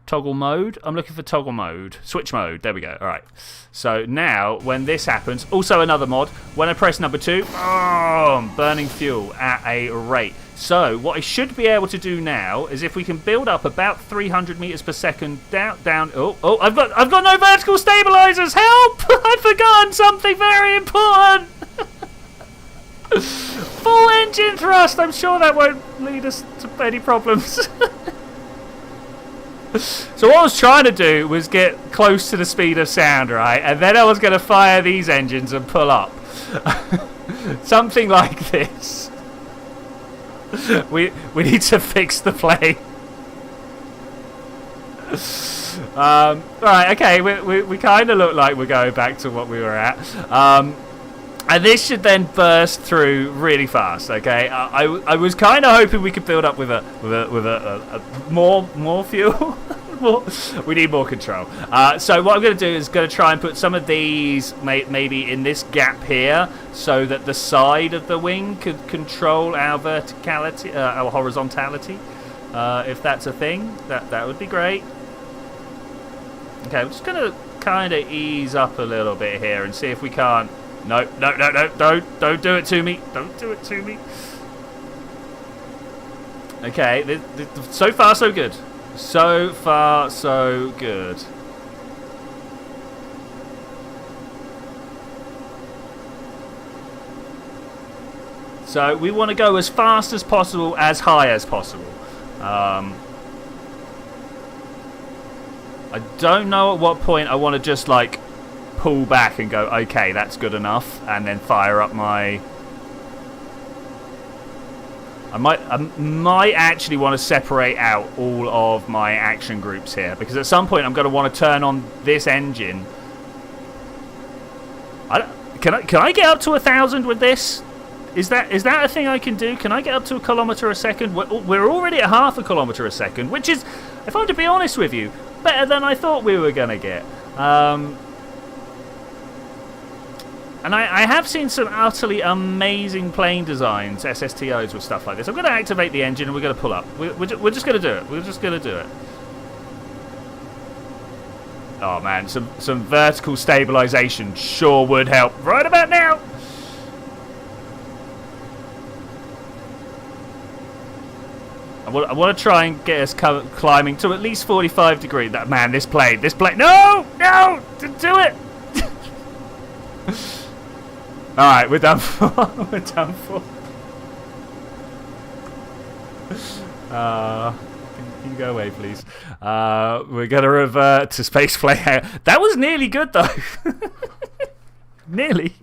toggle mode. I'm looking for toggle mode. Switch mode. There we go. All right. So now when this happens, also another mod, when I press number 2, I'm burning fuel at a rate. So what I should be able to do now is if we can build up about 300 meters per second down. Oh, I've got no vertical stabilizers. Help! I've forgotten something very important. Full engine thrust. I'm sure that won't lead us to any problems. So what I was trying to do was get close to the speed of sound, right? And then I was going to fire these engines and pull up. Something like this. We need to fix the plane. Right, okay, we kind of look like we're going back to what we were at. And this should then burst through really fast. Okay, I was kind of hoping we could build up with a more fuel. We need more control. So what I'm going to do is going to try and put some of these maybe in this gap here, so that the side of the wing could control our verticality, our horizontality. If that's a thing, that would be great. Okay, I'm just going to kind of ease up a little bit here and see if we can't. No, don't do it to me. Don't do it to me. Okay, so far so good. So far so good. So we want to go as fast as possible, as high as possible. I don't know at what point I want to just like pull back and go, okay, that's good enough, and then fire up my... I might actually want to separate out all of my action groups here, because at some point I'm going to want to turn on this engine. Can I get up to 1,000 with this? Is that a thing I can do? Can I get up to 1 kilometre a second? We're already at half a kilometre a second, which is, if I'm to be honest with you, better than I thought we were going to get. And I have seen some utterly amazing plane designs, SSTOs with stuff like this. I'm going to activate the engine and we're going to pull up. We're just going to do it. We're just going to do it. Oh man, some vertical stabilization sure would help right about now. I want to try and get us climbing to at least 45 degrees. That man, this plane. No, do it. All right, we're done for. We're done for. Can you go away, please? We're gonna revert to space flight. That was nearly good though. Nearly.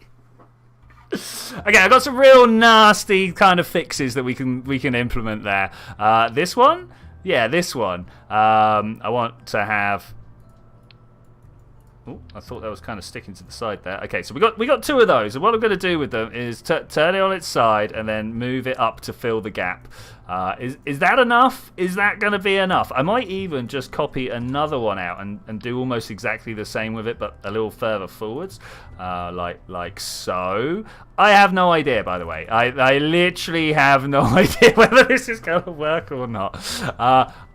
Okay, I've got some real nasty kind of fixes that we can implement there. This one, yeah, this one. I want to have. Oh, I thought that was kind of sticking to the side there. Okay, so we got 2 of those, and what I'm going to do with them is turn it on its side and then move it up to fill the gap. Is that enough? Is that going to be enough? I might even just copy another one out and do almost exactly the same with it, but a little further forwards, like so. I have no idea, by the way. I literally have no idea whether this is going to work or not.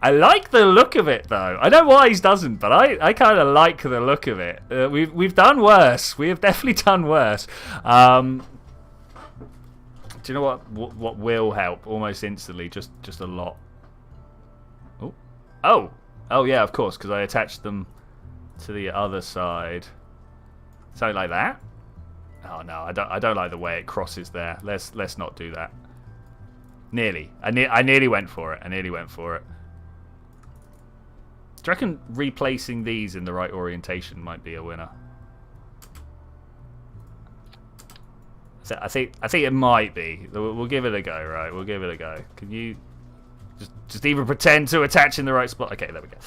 I like the look of it, though. I know Wise doesn't, but I kind of like the look of it. We've done worse. We have definitely done worse. Do you know what will help almost instantly? Just a lot. Oh yeah, of course, because I attached them to the other side. Something like that. Oh no, I don't like the way it crosses there. Let's not do that. Nearly. I nearly went for it. Do you reckon replacing these in the right orientation might be a winner? I think it might be. We'll give it a go, right? We'll give it a go. Can you just even pretend to attach in the right spot? Okay, there we go.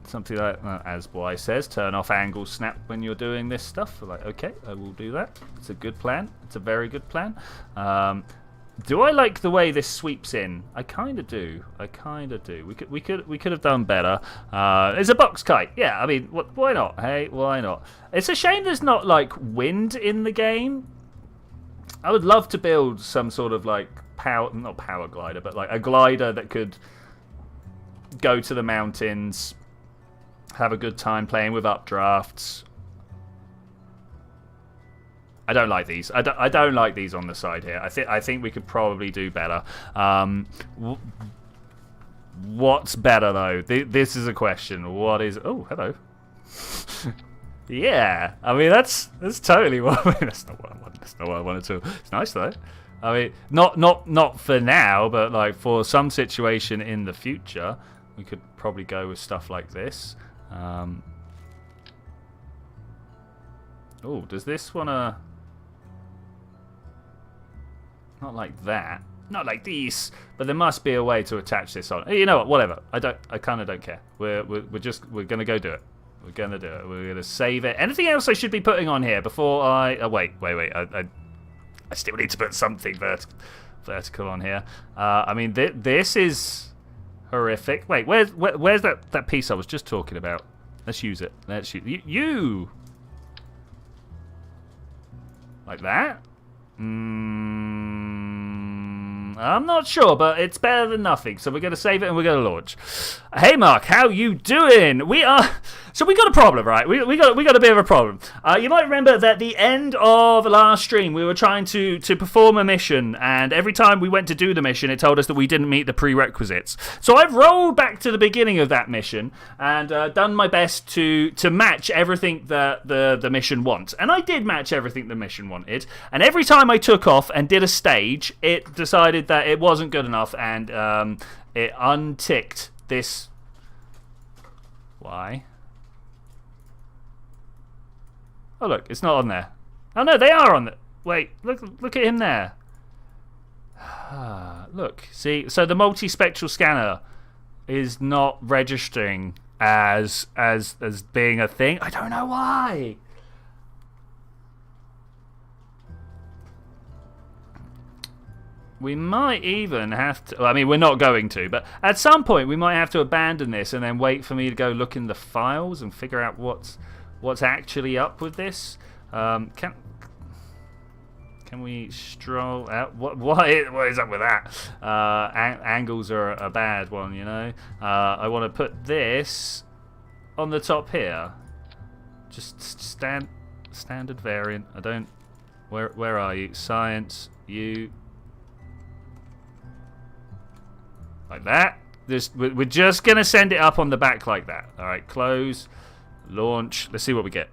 Something like, as Wise says, turn off angle snap when you're doing this stuff. Like, okay, I will do that. It's a good plan. It's a very good plan. Do I like the way this sweeps in? I kind of do. We could have done better. It's a box kite. Yeah, I mean, why not? Hey, why not? It's a shame there's not like wind in the game. I would love to build some sort of like not power glider, but like a glider that could go to the mountains, have a good time playing with updrafts. I don't like these. I don't like these on the side here. I think we could probably do better. What's better though? This is a question. What is? Oh, hello. Yeah, I mean that's totally what. That's not what I wanted. That's not what I wanted to. It's nice though. I mean, not for now, but like for some situation in the future, we could probably go with stuff like this. Oh, does this wanna? Not like that. Not like these. But there must be a way to attach this on. You know what? Whatever. I kind of don't care. We're gonna go do it. We're gonna do it. We're gonna save it. Anything else I should be putting on here before I? Oh, wait. I still need to put something vertical on here. I mean, this is horrific. Wait, where's that piece I was just talking about? Let's use it. Let's use you. Like that? I'm not sure, but it's better than nothing. So we're going to save it and we're going to launch. Hey, Mark, how you doing? So we got a problem, right? We got a bit of a problem. You might remember that at the end of last stream, we were trying to perform a mission, and every time we went to do the mission, it told us that we didn't meet the prerequisites. So I've rolled back to the beginning of that mission and done my best to match everything that the mission wants. And I did match everything the mission wanted. And every time I took off and did a stage, it decided that it wasn't good enough, and it unticked this. Why? Oh, look, it's not on there. Oh, no, they are on there. Wait, look at him there. Look, see, so the multispectral scanner is not registering as being a thing. I don't know why. We might even have to. I mean, we're not going to, but at some point we might have to abandon this and then wait for me to go look in the files and figure out what's actually up with this. Can we stroll out? What is up with that? Angles are a bad one, you know. I want to put this on the top here. Just standard variant. I don't. Where are you? Science. You. Like that. We're just gonna send it up on the back like that. All right. Close. Launch. Let's see what we get.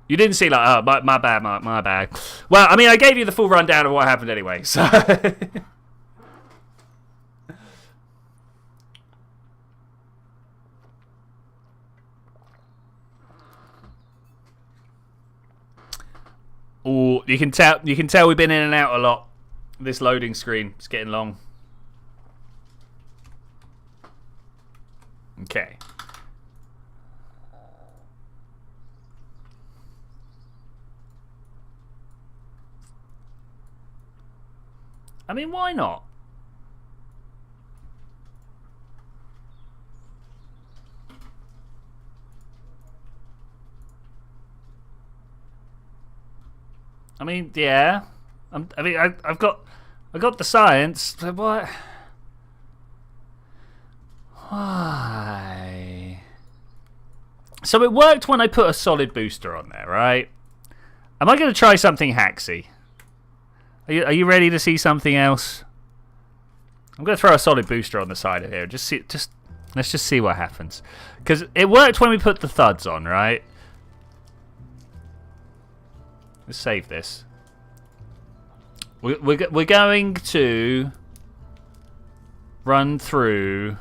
You didn't see like, oh, my bad, my bad. Well, I mean, I gave you the full rundown of what happened anyway, so. Oh, you can tell we've been in and out a lot. This loading screen, it's getting long. Okay. I mean, why not? I mean, yeah. I've got the science. But what? Why? So it worked when I put a solid booster on there, right? Am I going to try something hacksy? Are you ready to see something else? I'm going to throw a solid booster on the side of here. Let's just see what happens. Because it worked when we put the thuds on, right? Let's save this. We're going to run through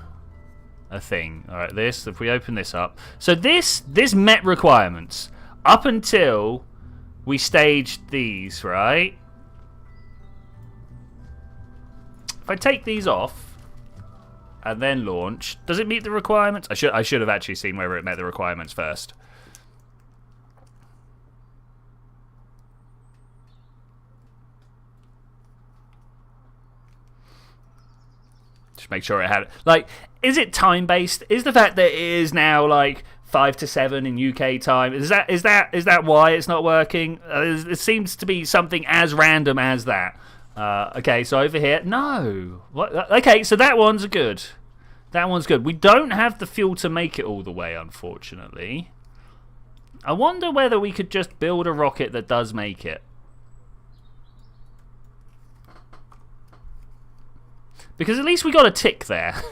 a thing. All right, if we open this up. So this met requirements up until we staged these, right? If I take these off and then launch, does it meet the requirements? I should have actually seen whether it met the requirements first. Just make sure it had it. Like, is it time based? Is the fact that it is now like 5 to 7 in UK time? Is that why it's not working? It seems to be something as random as that. Okay, so over here, no. What? Okay, so that one's good. That one's good. We don't have the fuel to make it all the way, unfortunately. I wonder whether we could just build a rocket that does make it. Because at least we got a tick there.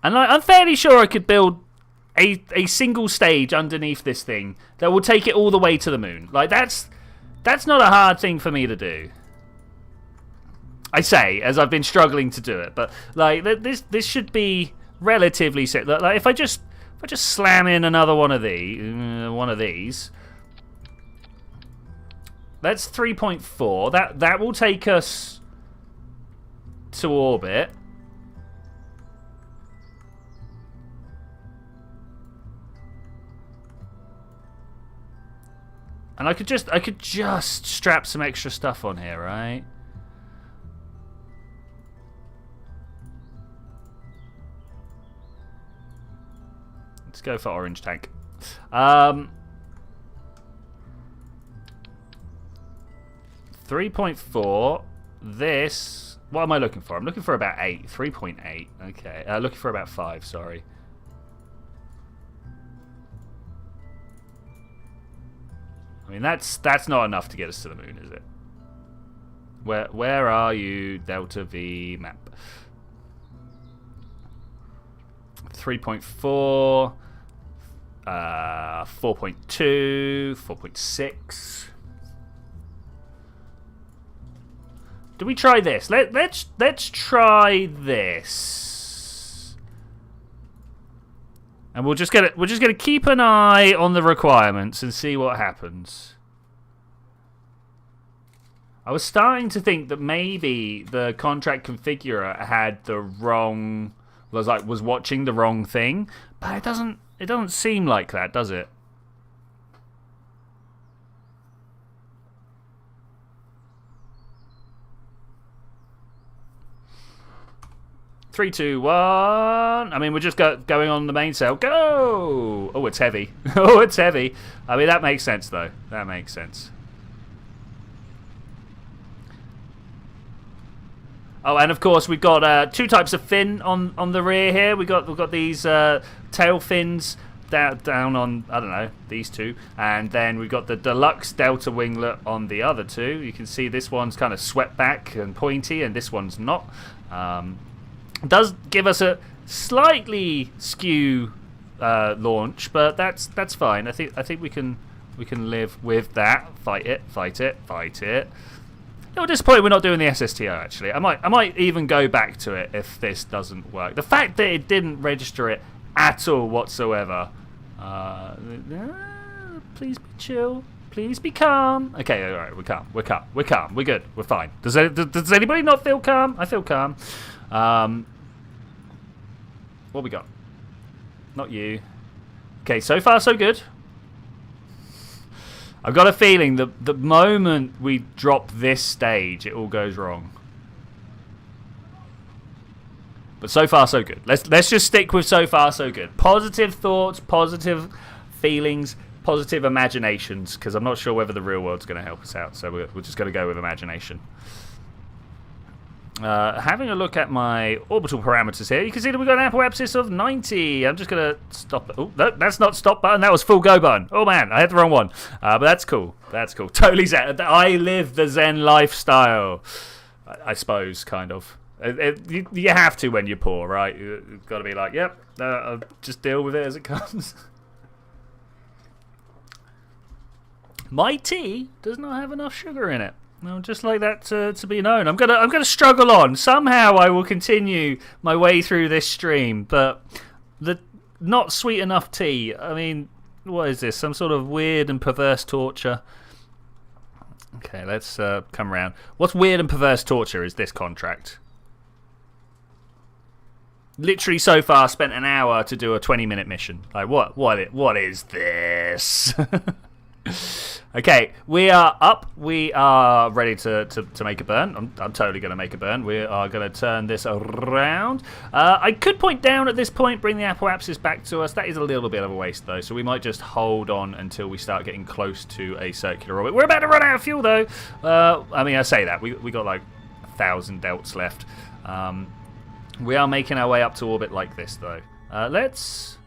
And I'm fairly sure I could build a single stage underneath this thing that will take it all the way to the moon. Like, that's not a hard thing for me to do. I say, as I've been struggling to do it, but like this should be relatively set. Like if I just slam in another one of these, that's 3.4. That will take us to orbit. And I could just strap some extra stuff on here, right? Let's go for orange tank. 3.4. This. What am I looking for? I'm looking for about 8. 3.8. Okay. Looking for about 5. Sorry. I mean, that's not enough to get us to the moon, is it? Where are you, Delta V map? 3.4, 4.2, 4.6. Do we try this? Let's try this. And we're just gonna keep an eye on the requirements and see what happens. I was starting to think that maybe the contract configurer had the wrong, was watching the wrong thing, but it doesn't seem like that, does it? Three, two, one. I mean, we're just going on the main sail. Go! Oh, it's heavy. Oh, it's heavy. I mean, that makes sense, though. That makes sense. Oh, and of course, we've got 2 types of fin on the rear here. We've got these tail fins down on, I don't know, these 2. And then we've got the deluxe delta winglet on the other 2. You can see this one's kind of swept back and pointy, and this one's not. Does give us a slightly skew launch, but that's fine. I think we can live with that. Fight it. A little disappointed we're not doing the SSTO. Actually, I might even go back to it if this doesn't work. The fact that it didn't register it at all whatsoever. Please be chill. Please be calm. Okay, all right, we're calm. We're good. We're fine. Does anybody not feel calm? I feel calm. What we got? Not you. Okay, so far so good. I've got a feeling that the moment we drop this stage, it all goes wrong. But so far so good. Let's just stick with so far so good. Positive thoughts, positive feelings, positive imaginations, because I'm not sure whether the real world's going to help us out, so we're just going to go with imagination. Having a look at my orbital parameters here, you can see that we've got an apoapsis of 90. I'm just going to stop. Oh, no, that's not stop button. That was full go button. Oh, man, I had the wrong one. But that's cool. That's cool. Totally zen. I live the zen lifestyle, I suppose, kind of. You have to when you're poor, right? You've got to be like, yep, I'll just deal with it as it comes. My tea does not have enough sugar in it. No, just like that to be known. I'm gonna struggle on. Somehow I will continue my way through this stream, but the not sweet enough tea. I mean, what is this? Some sort of weird and perverse torture. Okay, let's come around. What's weird and perverse torture is this contract. Literally so far spent an hour to do a 20-minute mission. Like what is this? Okay, we are up. We are ready to make a burn. I'm totally going to make a burn. We are going to turn this around. I could point down at this point, bring the apoapsis back to us. That is a little bit of a waste, though, so we might just hold on until we start getting close to a circular orbit. We're about to run out of fuel, though. I mean, I say that. We got like 1,000 delts left. We are making our way up to orbit like this, though. Let's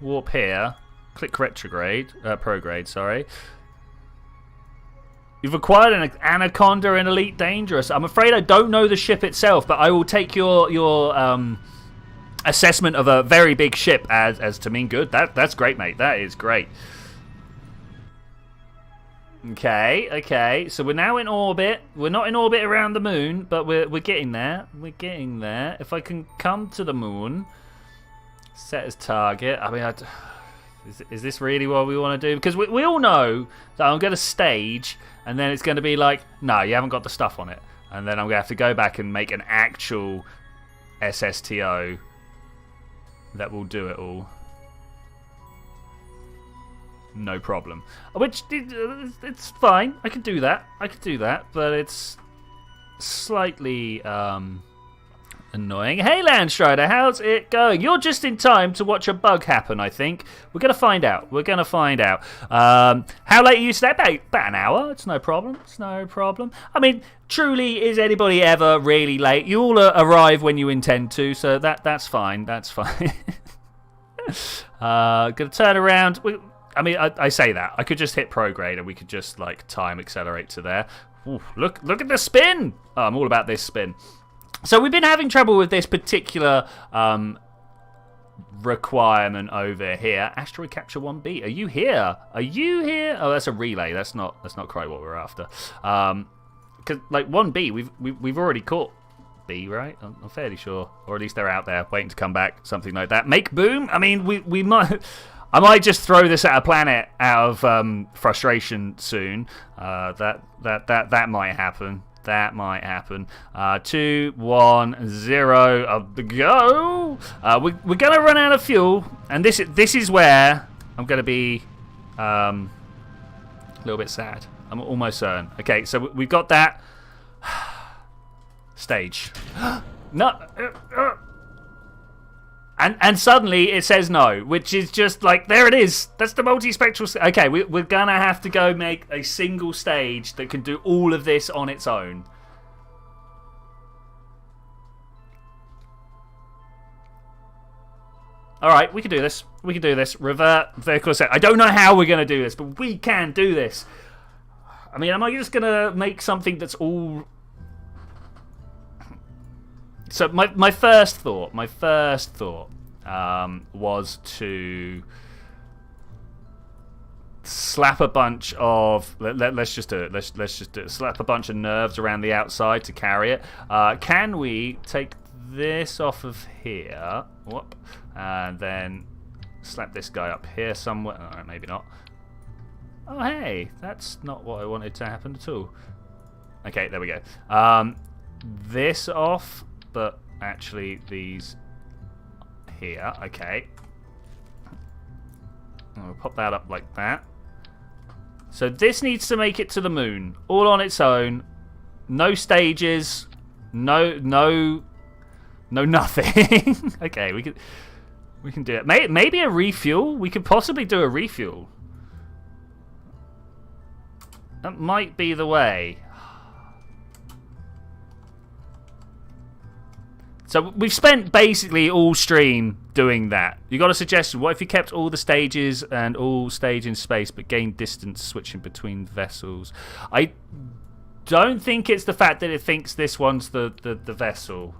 warp here. Click retrograde, prograde, sorry. You've acquired an Anaconda in Elite Dangerous. I'm afraid I don't know the ship itself, but I will take your assessment of a very big ship as to mean good. That's great, mate. That is great. Okay. So we're now in orbit. We're not in orbit around the moon, but we're getting there. We're getting there. If I can come to the moon, set as target. I mean, is this really what we want to do? Because we all know that I'm going to stage, and then it's going to be like, no, you haven't got the stuff on it. And then I'm going to have to go back and make an actual SSTO that will do it all. No problem. Which, it's fine. I can do that. But it's slightly annoying. Hey, Landstrider, how's it going? You're just in time to watch a bug happen, I think. We're going to find out. How late are you today? About an hour. It's no problem. I mean, truly, is anybody ever really late? You all arrive when you intend to, so that's fine. Going to turn around. I mean, I say that. I could just hit prograde and we could just, like, time accelerate to there. Ooh, look at the spin! Oh, I'm all about this spin. So we've been having trouble with this particular requirement over here. Asteroid Capture 1B. Are you here? Oh, that's a relay. That's not quite what we're after. Because, like, 1B, we've already caught B, right? I'm fairly sure. Or at least they're out there waiting to come back. Something like that. Make boom? I mean, we might... I might just throw this at a planet out of frustration soon. That might happen. 2, 1, 0. Go. We're gonna run out of fuel, and this is where I'm gonna be a little bit sad. I'm almost certain. Okay, so we've got that stage. No. And suddenly it says no, which is just like, there it is. That's the multispectral. Okay, we're going to have to go make a single stage that can do all of this on its own. All right, we can do this. Revert vehicle set. I don't know how we're going to do this, but we can do this. I mean, am I just going to make something that's all... So my first thought was to slap a bunch of let's just do it. Slap a bunch of nerves around the outside to carry it. Can we take this off of here? Whoop, and then slap this guy up here somewhere. All right, maybe not. Oh, hey, that's not what I wanted to happen at all. Okay, there we go. This off. But actually, these here, okay. I'll pop that up like that. So this needs to make it to the moon, all on its own. No stages, no nothing. Okay, we can do it. Maybe a refuel. We could possibly do a refuel. That might be the way. So we've spent basically all stream doing that. You got a suggestion? What if you kept all the stages and all stage in space, but gained distance switching between vessels? I don't think it's the fact that it thinks this one's the vessel.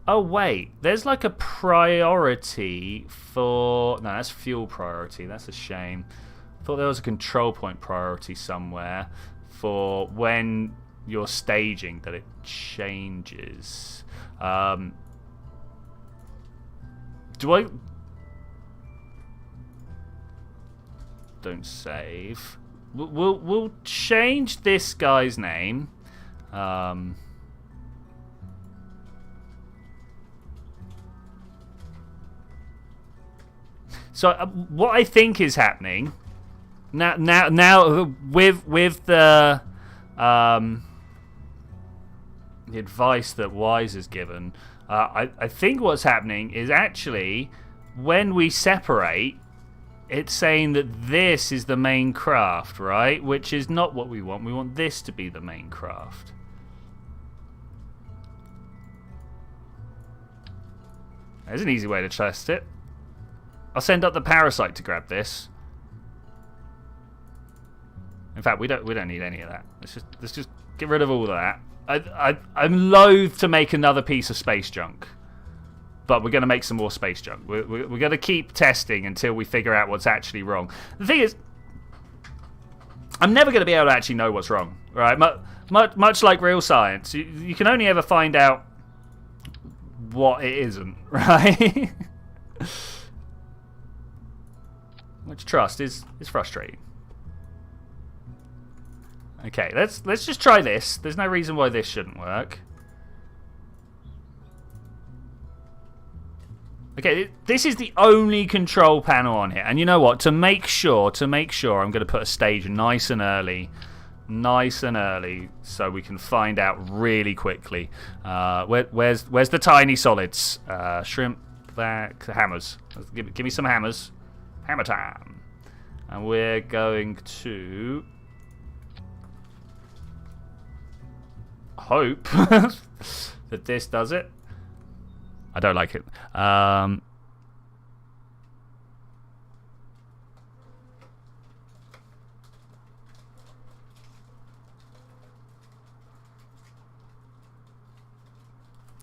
Oh wait, there's like a priority for... No, that's fuel priority. That's a shame. Thought there was a control point priority somewhere for when you're staging that it changes. Do I... Don't save. We'll change this guy's name. So what I think is happening now with the advice that Wise has given, I think what's happening is actually when we separate, it's saying that this is the main craft, right? Which is not what we want. We want this to be the main craft. There's an easy way to test it. I'll send up the parasite to grab this. In fact, we don't need any of that. Let's just Get rid of all of that. I'm loath to make another piece of space junk. But we're going to make some more space junk. We're going to keep testing until we figure out what's actually wrong. The thing is, I'm never going to be able to actually know what's wrong, right? Much like real science, you can only ever find out what it isn't, right? Which trust is frustrating. Okay, let's just try this. There's no reason why this shouldn't work. Okay, this is the only control panel on here. And you know what? To make sure, I'm going to put a stage nice and early, so we can find out really quickly. Where's the tiny solids? Shrimp, back, hammers. Give me some hammers. Hammer time. And we're going to hope that this does it. I don't like it.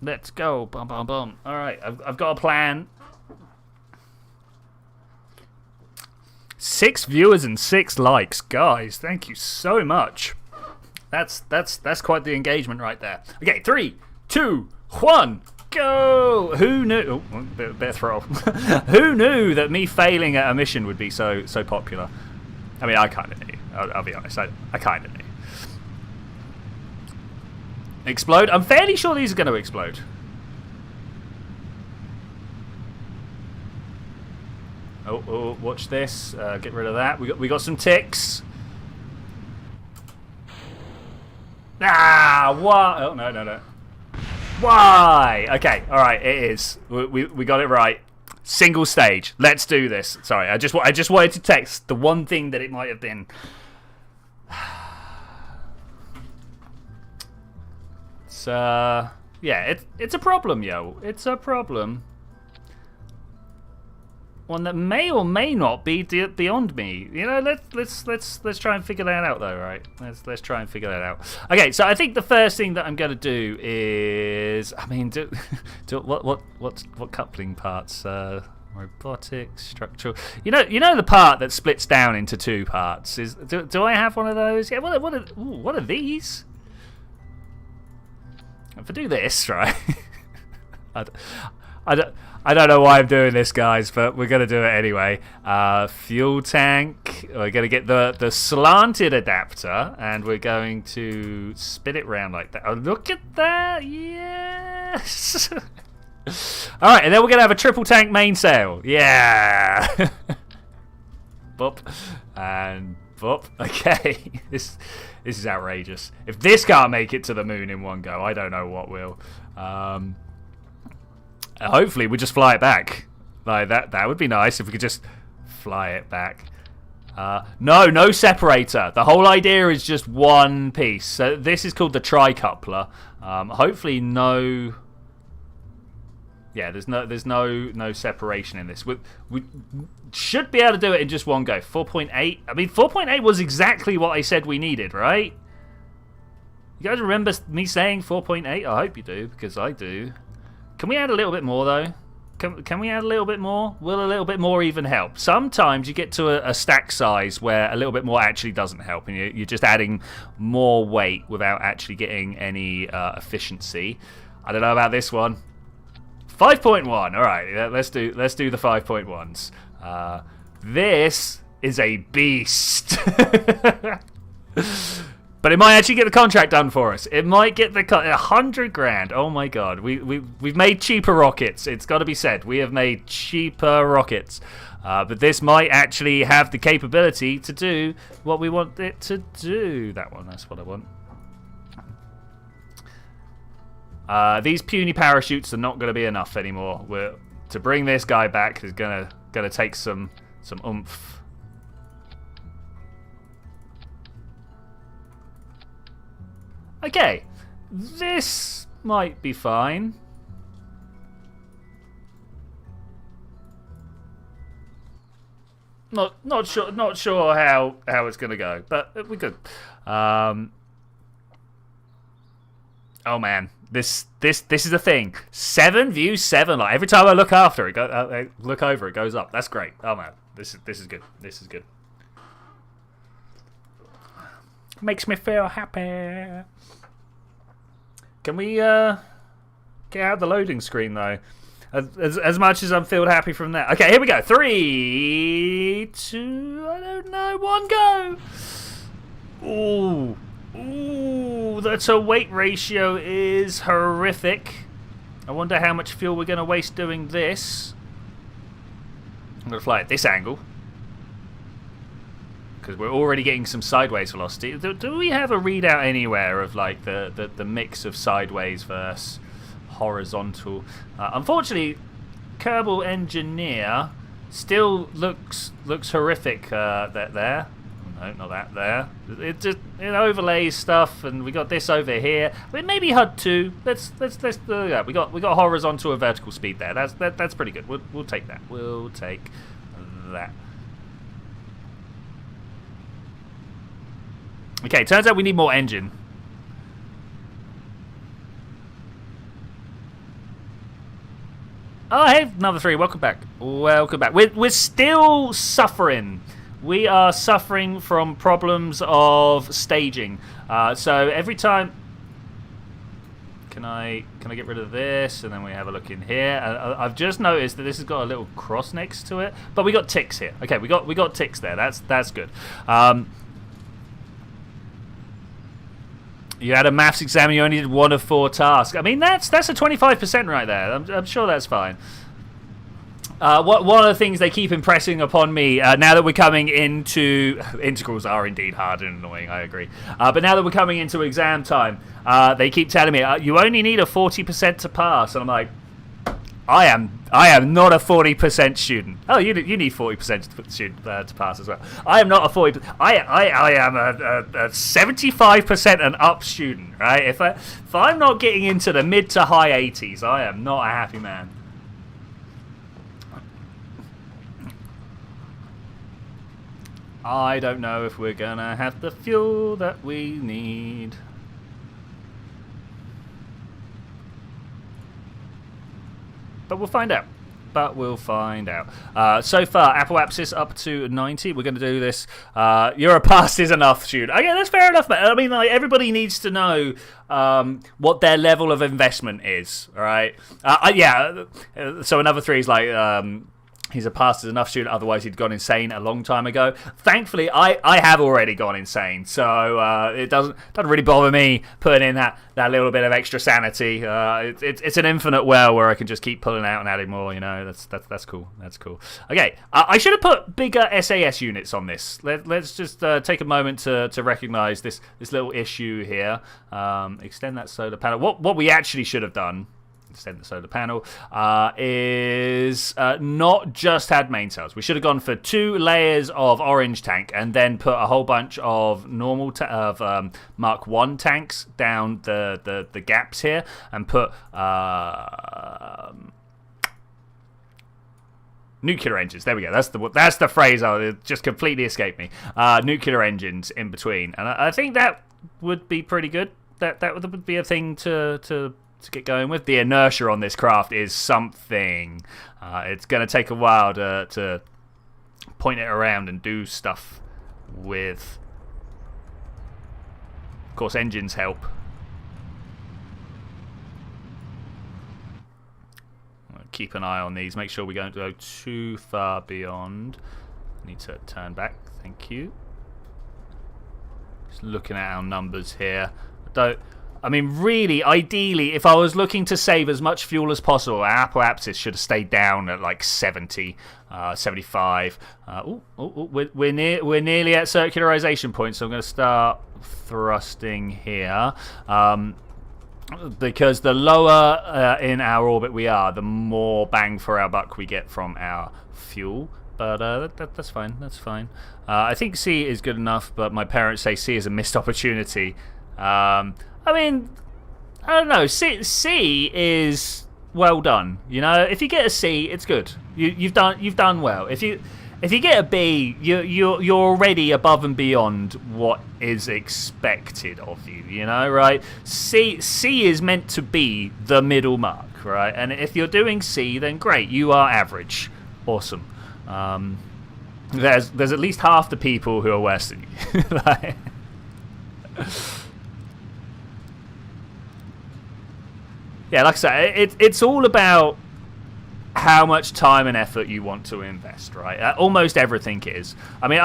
Let's go. Bum, bum, bum. All right, I've got a plan. 6 viewers and 6 likes, guys. Thank you so much. That's quite the engagement right there. Okay, 3, 2, 1. Go! Who knew? Oh, bit of throw. Who knew that me failing at a mission would be so popular? I mean, I kind of knew. I'll be honest. I kind of knew. Explode? I'm fairly sure these are going to explode. Oh! Watch this. Get rid of that. We got some ticks. Ah! What? Oh no. Why? Okay, all right, it is. We got it right. Single stage. Let's do this. Sorry, I just wanted to text the one thing that it might have been. It's yeah, it's a problem, yo. It's a problem. One that may or may not be beyond me. You know, let's try and figure that out though, right? Let's try and figure that out. Okay, so I think the first thing that I'm gonna do is, I mean, what coupling parts? Robotics, structural. You know the part that splits down into 2 parts. Do I have one of those? Yeah. What are these? If I do this, right? I don't know why I'm doing this, guys, but we're going to do it anyway. Fuel tank. We're going to get the slanted adapter, and we're going to spin it round like that. Oh, look at that. Yes. All right, and then we're going to have a triple tank mainsail. Yeah. Bop. And bop. Okay. This is outrageous. If this can't make it to the moon in one go, I don't know what will. Hopefully we just fly it back. Like that would be nice if we could just fly it back. No separator. The whole idea is just one piece. So this is called the tri-coupler. Hopefully no. Yeah, there's no separation in this. We should be able to do it in just one go. 4.8. I mean, 4.8 was exactly what I said we needed, right? You guys remember me saying 4.8? I hope you do, because I do. Can we add a little bit more, though? Can we add a little bit more? Will a little bit more even help? Sometimes you get to a stack size where a little bit more actually doesn't help, and you're just adding more weight without actually getting any efficiency. I don't know about this one. 5.1. All right, let's do the 5.1s. This is a beast. But it might actually get the contract done for us. It might get the 100 grand. Oh my god, we've made cheaper rockets. It's got to be said, we have made cheaper rockets. But this might actually have the capability to do what we want it to do. That one, that's what I want. These puny parachutes are not going to be enough anymore. To bring this guy back is gonna take some oomph. Okay, this might be fine. Not sure how it's gonna go, but we're good. Oh man, this is the thing. 7 views, 7. Like every time I look after it, look over, it goes up. That's great. Oh man, this is good. This is good. Makes me feel happy. Can we get out the loading screen though? As much as I'm feeling happy from that. Okay, here we go. 3, 2, I don't know, 1, go. Ooh. Ooh, the to weight ratio is horrific. I wonder how much fuel we're going to waste doing this. I'm going to fly at this angle, because we're already getting some sideways velocity. Do we have a readout anywhere of like the mix of sideways versus horizontal? Unfortunately, Kerbal Engineer still looks horrific there. No, not that there. It just overlays stuff, and we got this over here. I mean, maybe HUD 2. Let's yeah, we got horizontal and vertical speed there. That's pretty good. We'll take that. We'll take that. Okay, turns out we need more engine. Oh, hey, another 3. Welcome back. Welcome back. We're still suffering. We are suffering from problems of staging. So every time, can I get rid of this, and then we have a look in here. I've just noticed that this has got a little cross next to it, but we got ticks here. Okay, we got ticks there. That's good. You had a maths exam. You only did 1 of 4 tasks. I mean, that's a 25% right there. I'm sure that's fine. One of the things they keep impressing upon me now that we're coming into integrals are indeed hard and annoying. I agree. But now that we're coming into exam time, they keep telling me you only need a 40% to pass, and I'm like, I am not a 40% student. Oh, you need 40% student to pass as well. I am not a 40%. I am a 75% and up student. Right? If I'm not getting into the mid to high 80s, I am not a happy man. I don't know if we're gonna have the fuel that we need. But we'll find out. So far, apoapsis up to 90. We're going to do this. You're a pass is enough, student. Okay, that's fair enough, man. I mean, like, everybody needs to know what their level of investment is, all right? Yeah, so another 3 is like... he's a pass is enough student, otherwise he'd gone insane a long time ago. Thankfully, I have already gone insane, so it doesn't really bother me putting in that little bit of extra sanity. It's an infinite well where I can just keep pulling out and adding more. You know, that's cool. That's cool. Okay, I should have put bigger SAS units on this. Let's just take a moment to recognise this little issue here. Extend that solar panel. What we actually should have done. Extend the solar panel, is not just had main cells. We should have gone for 2 layers of orange tank and then put a whole bunch of normal Mark 1 tanks down the gaps here and put nuclear engines. There we go. That's the phrase. It just completely escaped me. Nuclear engines in between, and I think that would be pretty good. That would be a thing to get going with. The inertia on this craft is something. It's going to take a while to point it around and do stuff with. Of course, engines help. Keep an eye on these. Make sure we don't go too far beyond. Need to turn back. Thank you. Just looking at our numbers here. I mean, really, ideally, if I was looking to save as much fuel as possible, our apoapsis should have stayed down at like 70, 75. We're nearly at circularization point, so I'm going to start thrusting here. Because the lower in our orbit we are, the more bang for our buck we get from our fuel. But that's fine. That's fine. I think C is good enough, but my parents say C is a missed opportunity. I mean, I don't know. C is well done. You know, if you get a C, it's good. You've done well. If you if you get a B, you're already above and beyond what is expected of you. You know, right? C is meant to be the middle mark, right? And if you're doing C, then great, you are average. Awesome. There's at least half the people who are worse than you. Like, yeah, like I say, it's all about how much time and effort you want to invest, right? Almost everything is. I mean,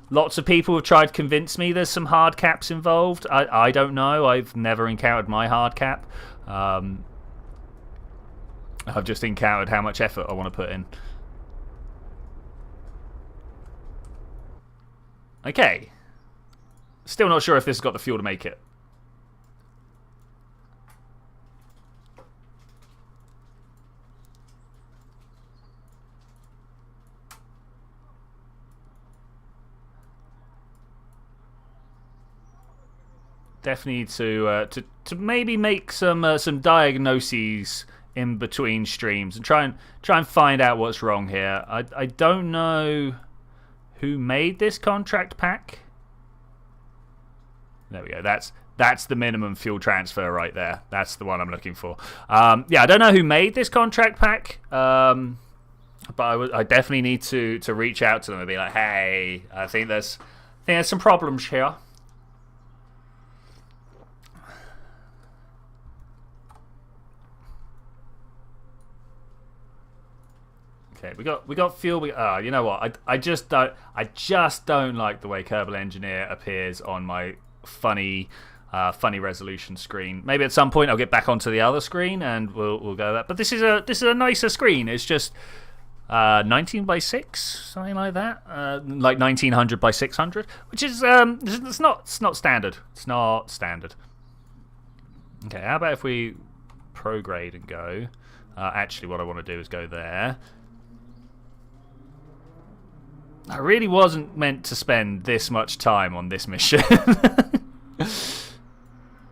lots of people have tried to convince me there's some hard caps involved. I don't know. I've never encountered my hard cap. I've just encountered how much effort I want to put in. Okay. Still not sure if this has got the fuel to make it. Definitely to maybe make some diagnoses in between streams and try and find out what's wrong here. I don't know who made this contract pack. There we go. That's the minimum fuel transfer right there. That's the one I'm looking for. Yeah, I don't know who made this contract pack, but I definitely need to reach out to them and be like, hey, I think there's some problems here. Okay, we got fuel. You know what? I just don't like the way Kerbal Engineer appears on my funny resolution screen. Maybe at some point I'll get back onto the other screen and we'll go that. But this is a nicer screen. It's just 19 by 6, something like that. Like 1900 by 600, which is it's not standard. It's not standard. Okay, how about if we prograde and go? Actually, what I want to do is go there. I really wasn't meant to spend this much time on this mission.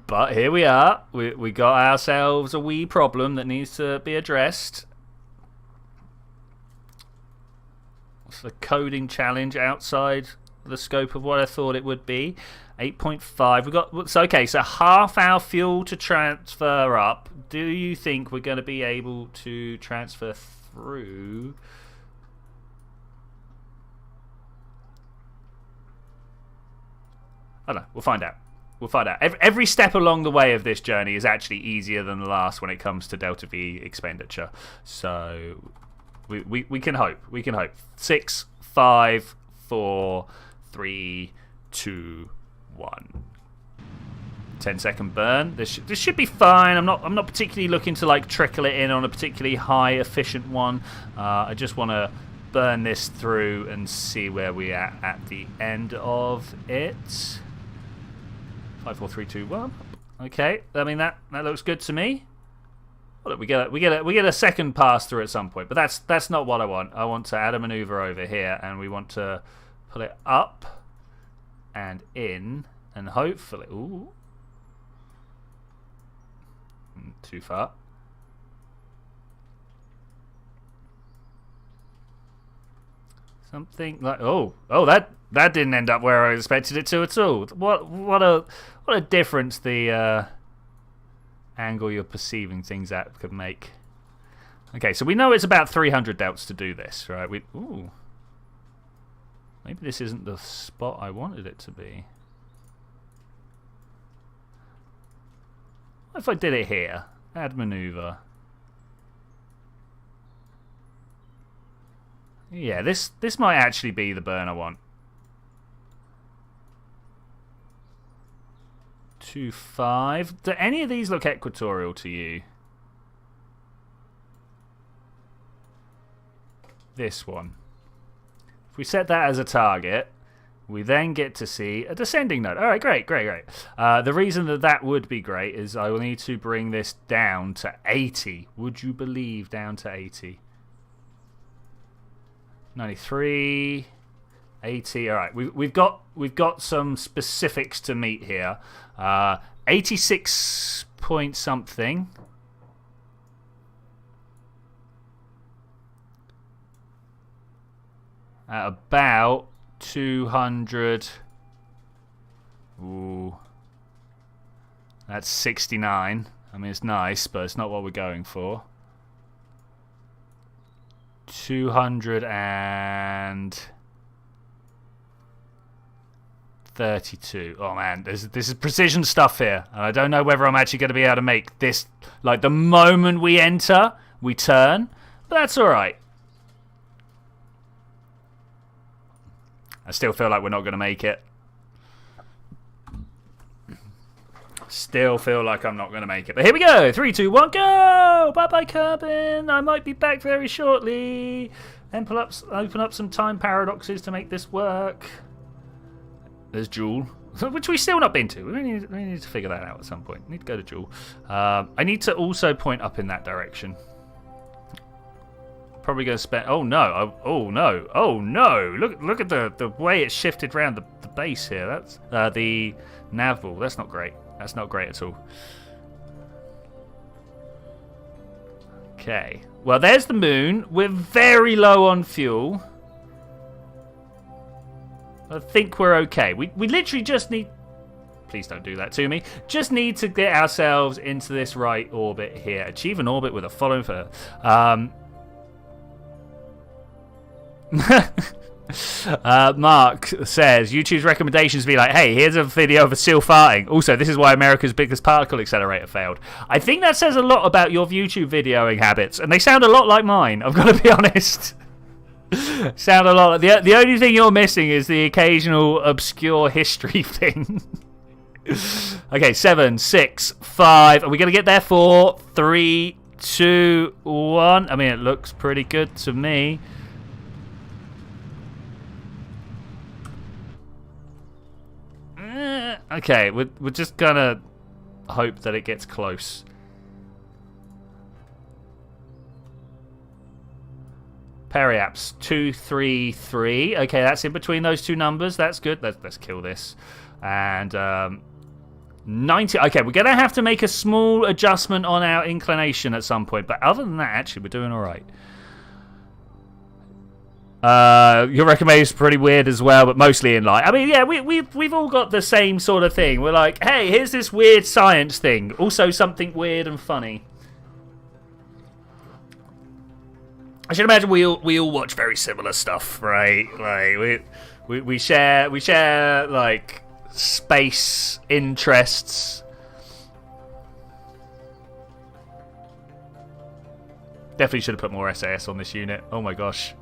But here we are. We got ourselves a wee problem that needs to be addressed. It's a coding challenge outside the scope of what I thought it would be. 8.5. We got so half our fuel to transfer up. Do you think we're going to be able to transfer through? I don't know. We'll find out. We'll find out. Every step along the way of this journey is actually easier than the last when it comes to Delta V expenditure. So we can hope. We can hope. 6, 5, 4, 3, 2, 1. 10-second burn. This should be fine. I'm not particularly looking to like trickle it in on a particularly high efficient one. I just want to burn this through and see where we are at the end of it. 5, 4, 3, 2, 1. Okay, I mean that looks good to me. Well, look, we get a second pass through at some point, but that's not what I want. I want to add a maneuver over here, and we want to pull it up and in, and hopefully, ooh, too far. Something like that didn't end up where I expected it to at all. What a difference the angle you're perceiving things at could make. Okay, so we know it's about 300 delts to do this, right? Ooh, maybe this isn't the spot I wanted it to be. What if I did it here? Add maneuver. Yeah, this might actually be the burn I want. 2.5. Do any of these look equatorial to you? This one. If we set that as a target, we then get to see a descending node. All right, great. The reason that would be great is I will need to bring this down to 80. Would you believe down to 80? 93, 80. All right, we've got some specifics to meet here. 86 point something. at about 200. Ooh. That's 69. I mean, it's nice, but it's not what we're going for. 232. Oh man, this is precision stuff here, and I don't know whether I'm actually going to be able to make this. Like the moment we enter, we turn, but that's all right. I still feel like we're not going to make it. Still feel like I'm not going to make it. But here we go. 3, 2, 1, go! Bye-bye, Kerbal. I might be back very shortly. And open up some time paradoxes to make this work. There's Jewel, which we've still not been to. We need to figure that out at some point. We need to go to Jewel. I need to also point up in that direction. Probably going to spend... Oh, no. Oh, no. Oh, no. Look at the way it's shifted around the base here. That's the nav ball. That's not great. That's not great at all. Okay. Well, there's the moon. We're very low on fuel. I think we're okay. We literally just need... Please don't do that to me. Just need to get ourselves into this right orbit here. Achieve an orbit with a following for... Mark says YouTube's recommendations be like, hey, here's a video of a seal farting. Also, this is why America's biggest particle accelerator failed. I think that says a lot about your YouTube videoing habits, and they sound a lot like mine, I've got to be honest. Sound a lot like... The only thing you're missing is the occasional obscure history thing. Okay, 7, 6, 5. Are we going to get there? 4, 3, 2, 1. I mean, it looks pretty good to me. Okay, we're just gonna hope that it gets close. Periaps 233. Okay, that's in between those two numbers. That's good. Let's kill this. And 90. Okay, we're gonna have to make a small adjustment on our inclination at some point. But other than that, actually, we're doing all right. Your recommendation is pretty weird as well, but mostly in line. I mean, yeah, we've all got the same sort of thing. We're like, hey, here's this weird science thing. Also something weird and funny. I should imagine we all watch very similar stuff, right? Like we share like space interests. Definitely should have put more SAS on this unit. Oh my gosh.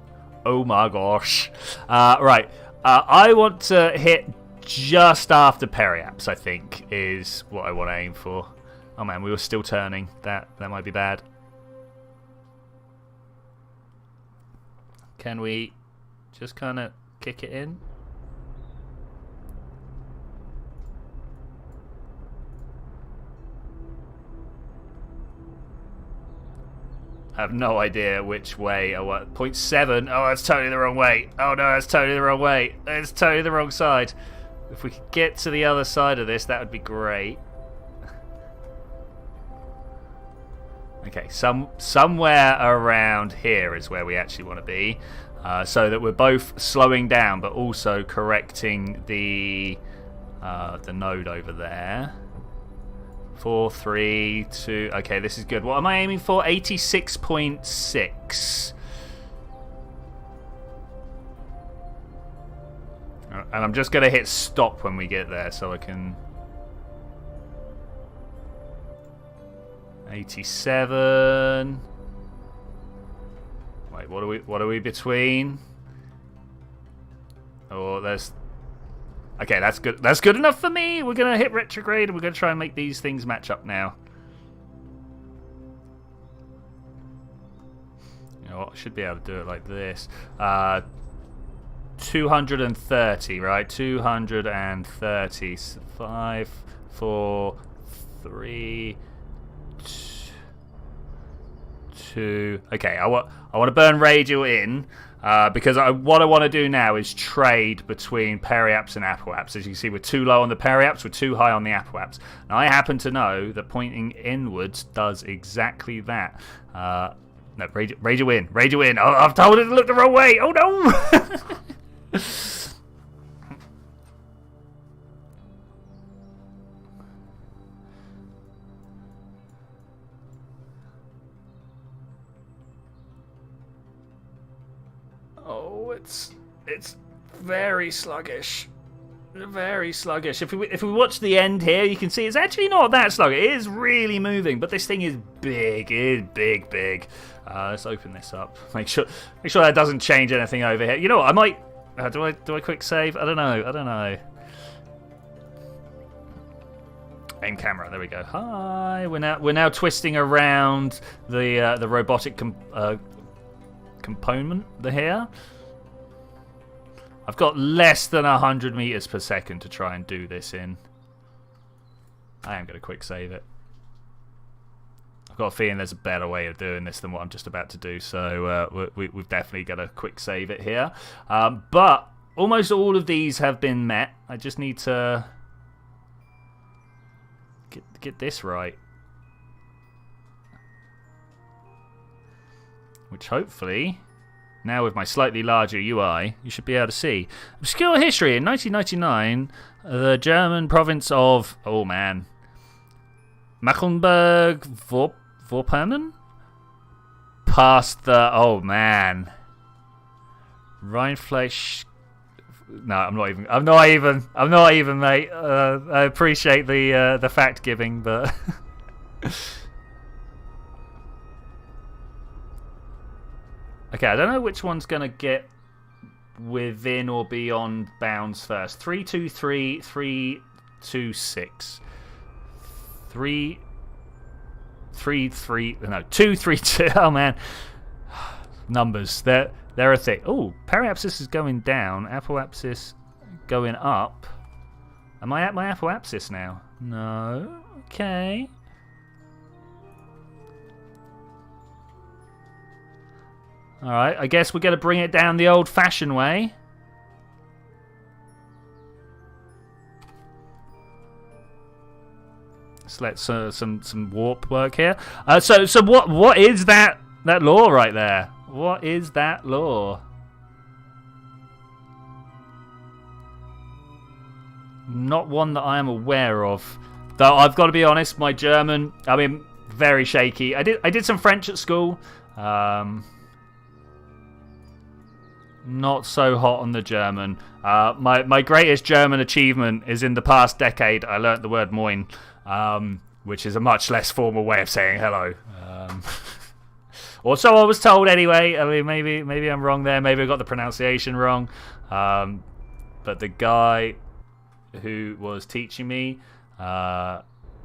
Oh my gosh. Right. I want to hit just after Periaps, I think, is what I want to aim for. Oh man, we were still turning. That might be bad. Can we just kind of kick it in? I have no idea which way. Oh, what? 0.7. Oh, that's totally the wrong way. Oh no, that's totally the wrong way. It's totally the wrong side. If we could get to the other side of this, that would be great. Okay, somewhere around here is where we actually want to be, so that we're both slowing down, but also correcting the node over there. 4, 3, 2. Okay, this is good. What am I aiming for? 86.6. And I'm just going to hit stop when we get there so I can... 87. Wait, what are we between? Oh, there's... Okay, that's good. That's good enough for me. We're going to hit retrograde and we're going to try and make these things match up now. You know what? I should be able to do it like this. 230, right? 230. 5, 4, 3, 2. Okay, I want to burn radial in. Because what I want to do now is trade between periaps and apoaps. As you can see, we're too low on the periaps, we're too high on the apoaps. Now, I happen to know that pointing inwards does exactly that. No, Ranger win. Ranger win. Oh, I've told it to look the wrong way. Oh, no. Oh, it's very sluggish. Very sluggish. If we watch the end here, you can see it's actually not that sluggish. It is really moving, but this thing is big. It is big. Let's open this up. Make sure that doesn't change anything over here. You know what? I might. Do I quick save? I don't know. Aim camera. There we go. Hi. We're now twisting around the robotic component here. I've got less than 100 meters per second to try and do this in. I am going to quick save it. I've got a feeling there's a better way of doing this than what I'm just about to do, so we've definitely got to quick save it here. But almost all of these have been met. I just need to get this right. Which hopefully, now with my slightly larger UI, you should be able to see. Obscure history. In 1999, the German province of, oh man, Mecklenburg-Vorpommern passed the, oh man, Rheinfleisch. No, I'm not even, mate. I appreciate the fact giving, but. Okay, I don't know which one's going to get within or beyond bounds first. 323, 326. 232. Oh, man. Numbers. They're a thing. Oh, periapsis is going down. Apoapsis going up. Am I at my apoapsis now? No. Okay. Alright, I guess we're going to bring it down the old-fashioned way. Let's let some warp work here. So what is that law right there? What is that law? Not one that I am aware of. Though I've got to be honest, my German, I mean, very shaky. I did some French at school. Not so hot on the German. My greatest German achievement is in the past decade. I learnt the word moin, which is a much less formal way of saying hello. Or so I was told anyway. I mean, maybe I'm wrong there. Maybe I got the pronunciation wrong. But the guy who was teaching me,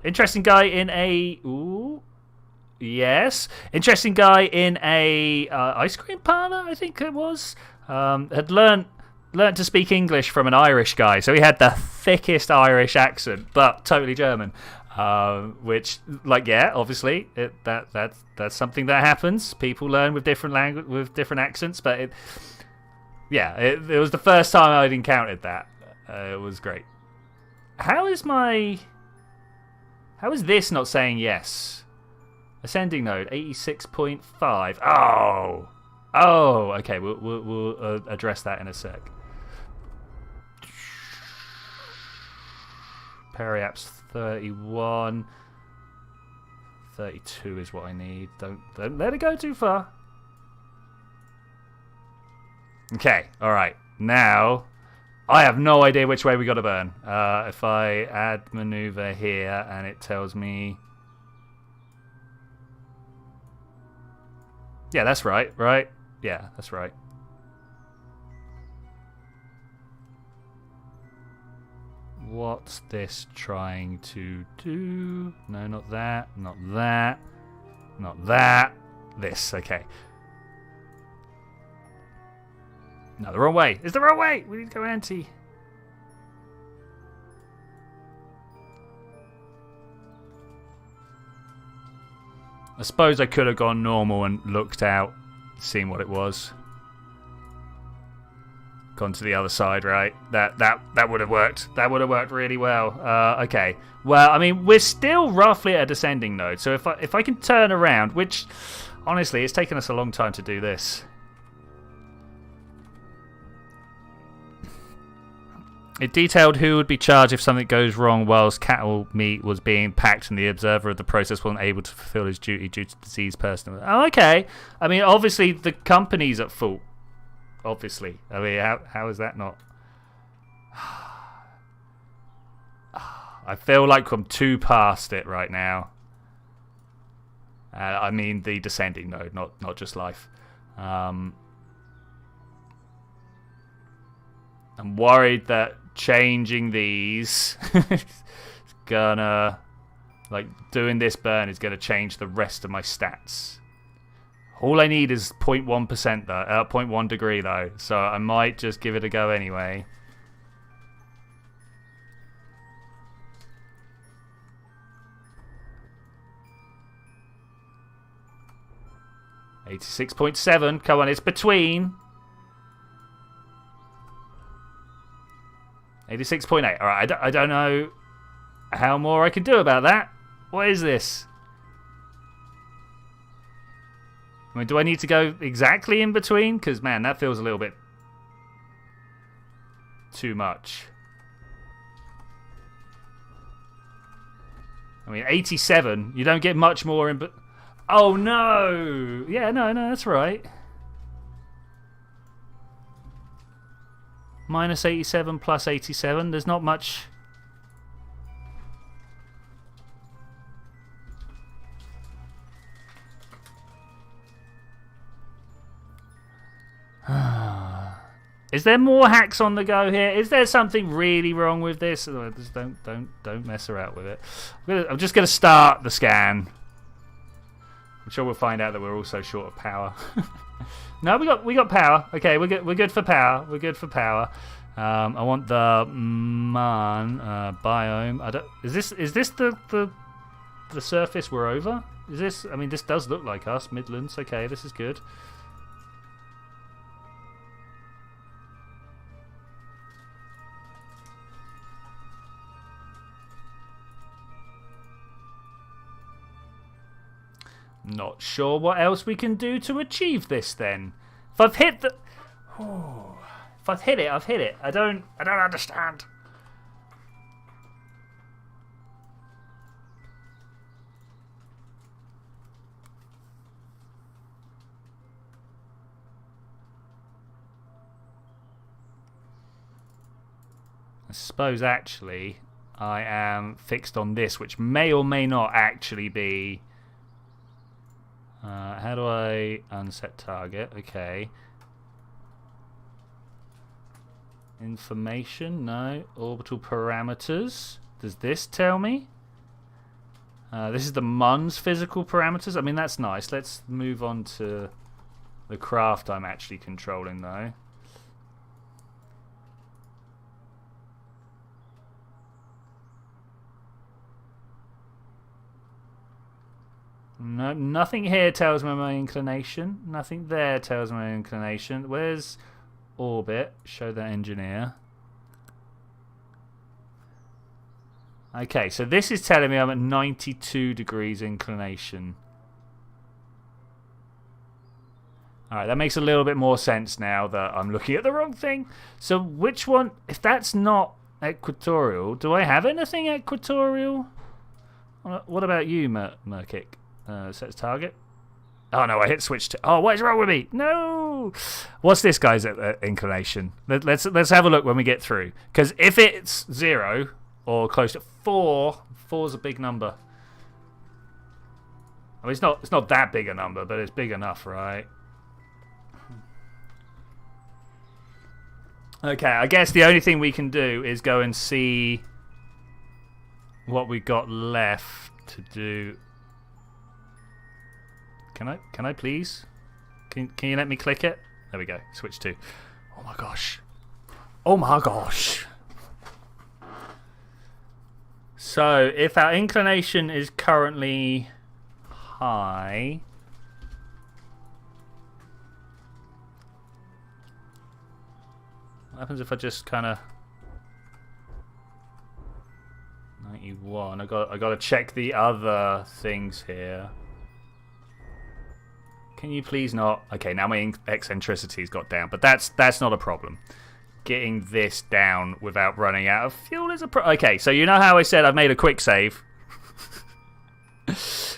interesting guy in a... Ooh. Yes. Interesting guy in a ice cream parlor, I think it was. Had learnt to speak English from an Irish guy, so he had the thickest Irish accent, but totally German. Which, like, yeah, obviously, that's something that happens. People learn with different accents, but it was the first time I'd encountered that. It was great. How is this not saying yes? Ascending node 86.5. Oh, okay. We'll address that in a sec. Periaps 31. 32 is what I need. Don't let it go too far. Okay, all right. Now, I have no idea which way we got to burn. If I add maneuver here and it tells me... Yeah, that's right? Yeah, that's right. What's this trying to do? No, not that, not that, not that. This, okay. No, the wrong way. It's the wrong way! We need to go anti. I suppose I could have gone normal and looked out, seen what it was. Gone to the other side, right? That would have worked. That would have worked really well. Okay. Well, I mean, we're still roughly at a descending node, so if I can turn around, which Honestly, it's taken us a long time to do this. It detailed who would be charged if something goes wrong whilst cattle meat was being packed and the observer of the process wasn't able to fulfill his duty due to disease personally. Oh, okay. I mean, obviously the company's at fault. Obviously. I mean, how is that not? I feel like I'm too past it right now. I mean the descending node, not just life. I'm worried that changing these is gonna, like, doing this burn is gonna change the rest of my stats. All I need is 0.1% though, 0.1 degree though, so I might just give it a go anyway. $86.7. Come on, it's between. 86.8. Alright, I don't know how more I can do about that. What is this? I mean, do I need to go exactly in between? Because, man, that feels a little bit too much. I mean, 87. You don't get much more in... Oh, no! Yeah, no, that's right. Minus 87 plus 87. There's not much. Is there more hacks on the go here? Is there something really wrong with this? Just don't mess around with it. I'm just gonna start the scan. I'm sure we'll find out that we're also short of power. No, we got power. Okay, we're good for power. We're good for power. I want the biome. Is this the surface we're over? Is this? I mean, this does look like us, Midlands. Okay, this is good. Not sure what else we can do to achieve this then. If I've hit the... Oh, if I've hit it, I've hit it. I don't understand. I suppose actually I am fixed on this, which may or may not actually be... how do I unset target? Okay. Information? No. Orbital parameters. Does this tell me? This is the MUN's physical parameters. I mean, that's nice. Let's move on to the craft I'm actually controlling, though. No, nothing here tells me my inclination. Nothing there tells me my inclination. Where's orbit? Show that engineer. Okay, so this is telling me I'm at 92 degrees inclination. Alright, that makes a little bit more sense now that I'm looking at the wrong thing. So which one, if that's not equatorial, do I have anything equatorial? What about you, Murkic? Sets target. Oh no, I hit switch to... Oh, what is wrong with me? No! What's this guy's inclination? Let's have a look when we get through. Because if it's 0 or close to 4, 4's a big number. I mean, it's not that big a number, but it's big enough, right? Okay, I guess the only thing we can do is go and see what we got left to do. Can I please? Can you let me click it? There we go. Switch to. Oh my gosh. Oh my gosh. So if our inclination is currently high, what happens if I just kind of 91? I got to check the other things here. Can you please not? Okay, now my eccentricity's got down, but that's not a problem. Getting this down without running out of fuel is a okay, so you know how I said I've made a quick save?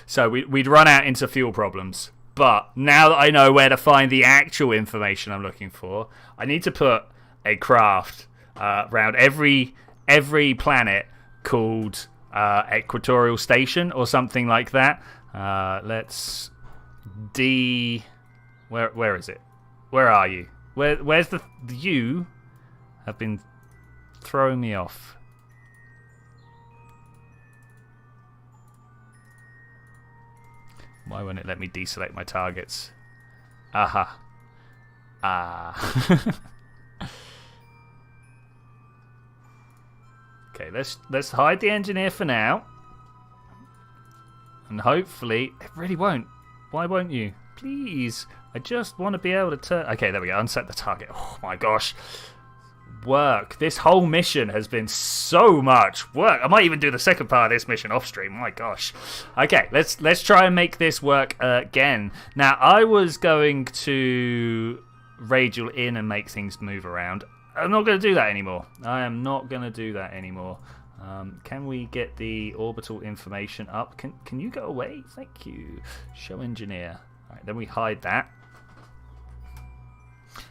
So we'd run out into fuel problems. But now that I know where to find the actual information I'm looking for, I need to put a craft around every planet called Equatorial Station or something like that. Let's where is it? Where are you? Where's the you have been throwing me off? Why won't it let me deselect my targets? Aha. Okay, let's hide the engineer for now. And hopefully it really won't. Why won't you? Please. I just want to be able to turn. Okay, there we go. Unset the target. Oh my gosh. Work. This whole mission has been so much work. I might even do the second part of this mission off stream. My gosh. Okay, let's try and make this work again. Now, I was going to radial in and make things move around. I'm not going to do that anymore. I am not going to do that anymore. Can we get the orbital information up? Can you go away? Thank you. Show engineer. All right, then we hide that.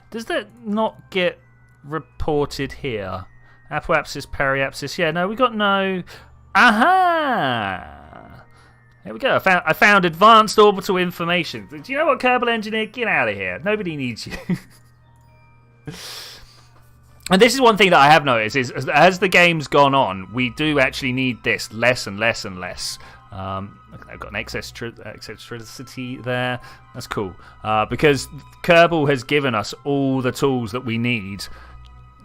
Does that not get reported here? Apoapsis, periapsis. Yeah, no, we got no. Aha! There we go. I found advanced orbital information. Do you know what, Kerbal engineer? Get out of here. Nobody needs you. And this is one thing that I have noticed is as the game's gone on, we do actually need this less and less and less. I've got an eccentricity there. That's cool. Because Kerbal has given us all the tools that we need.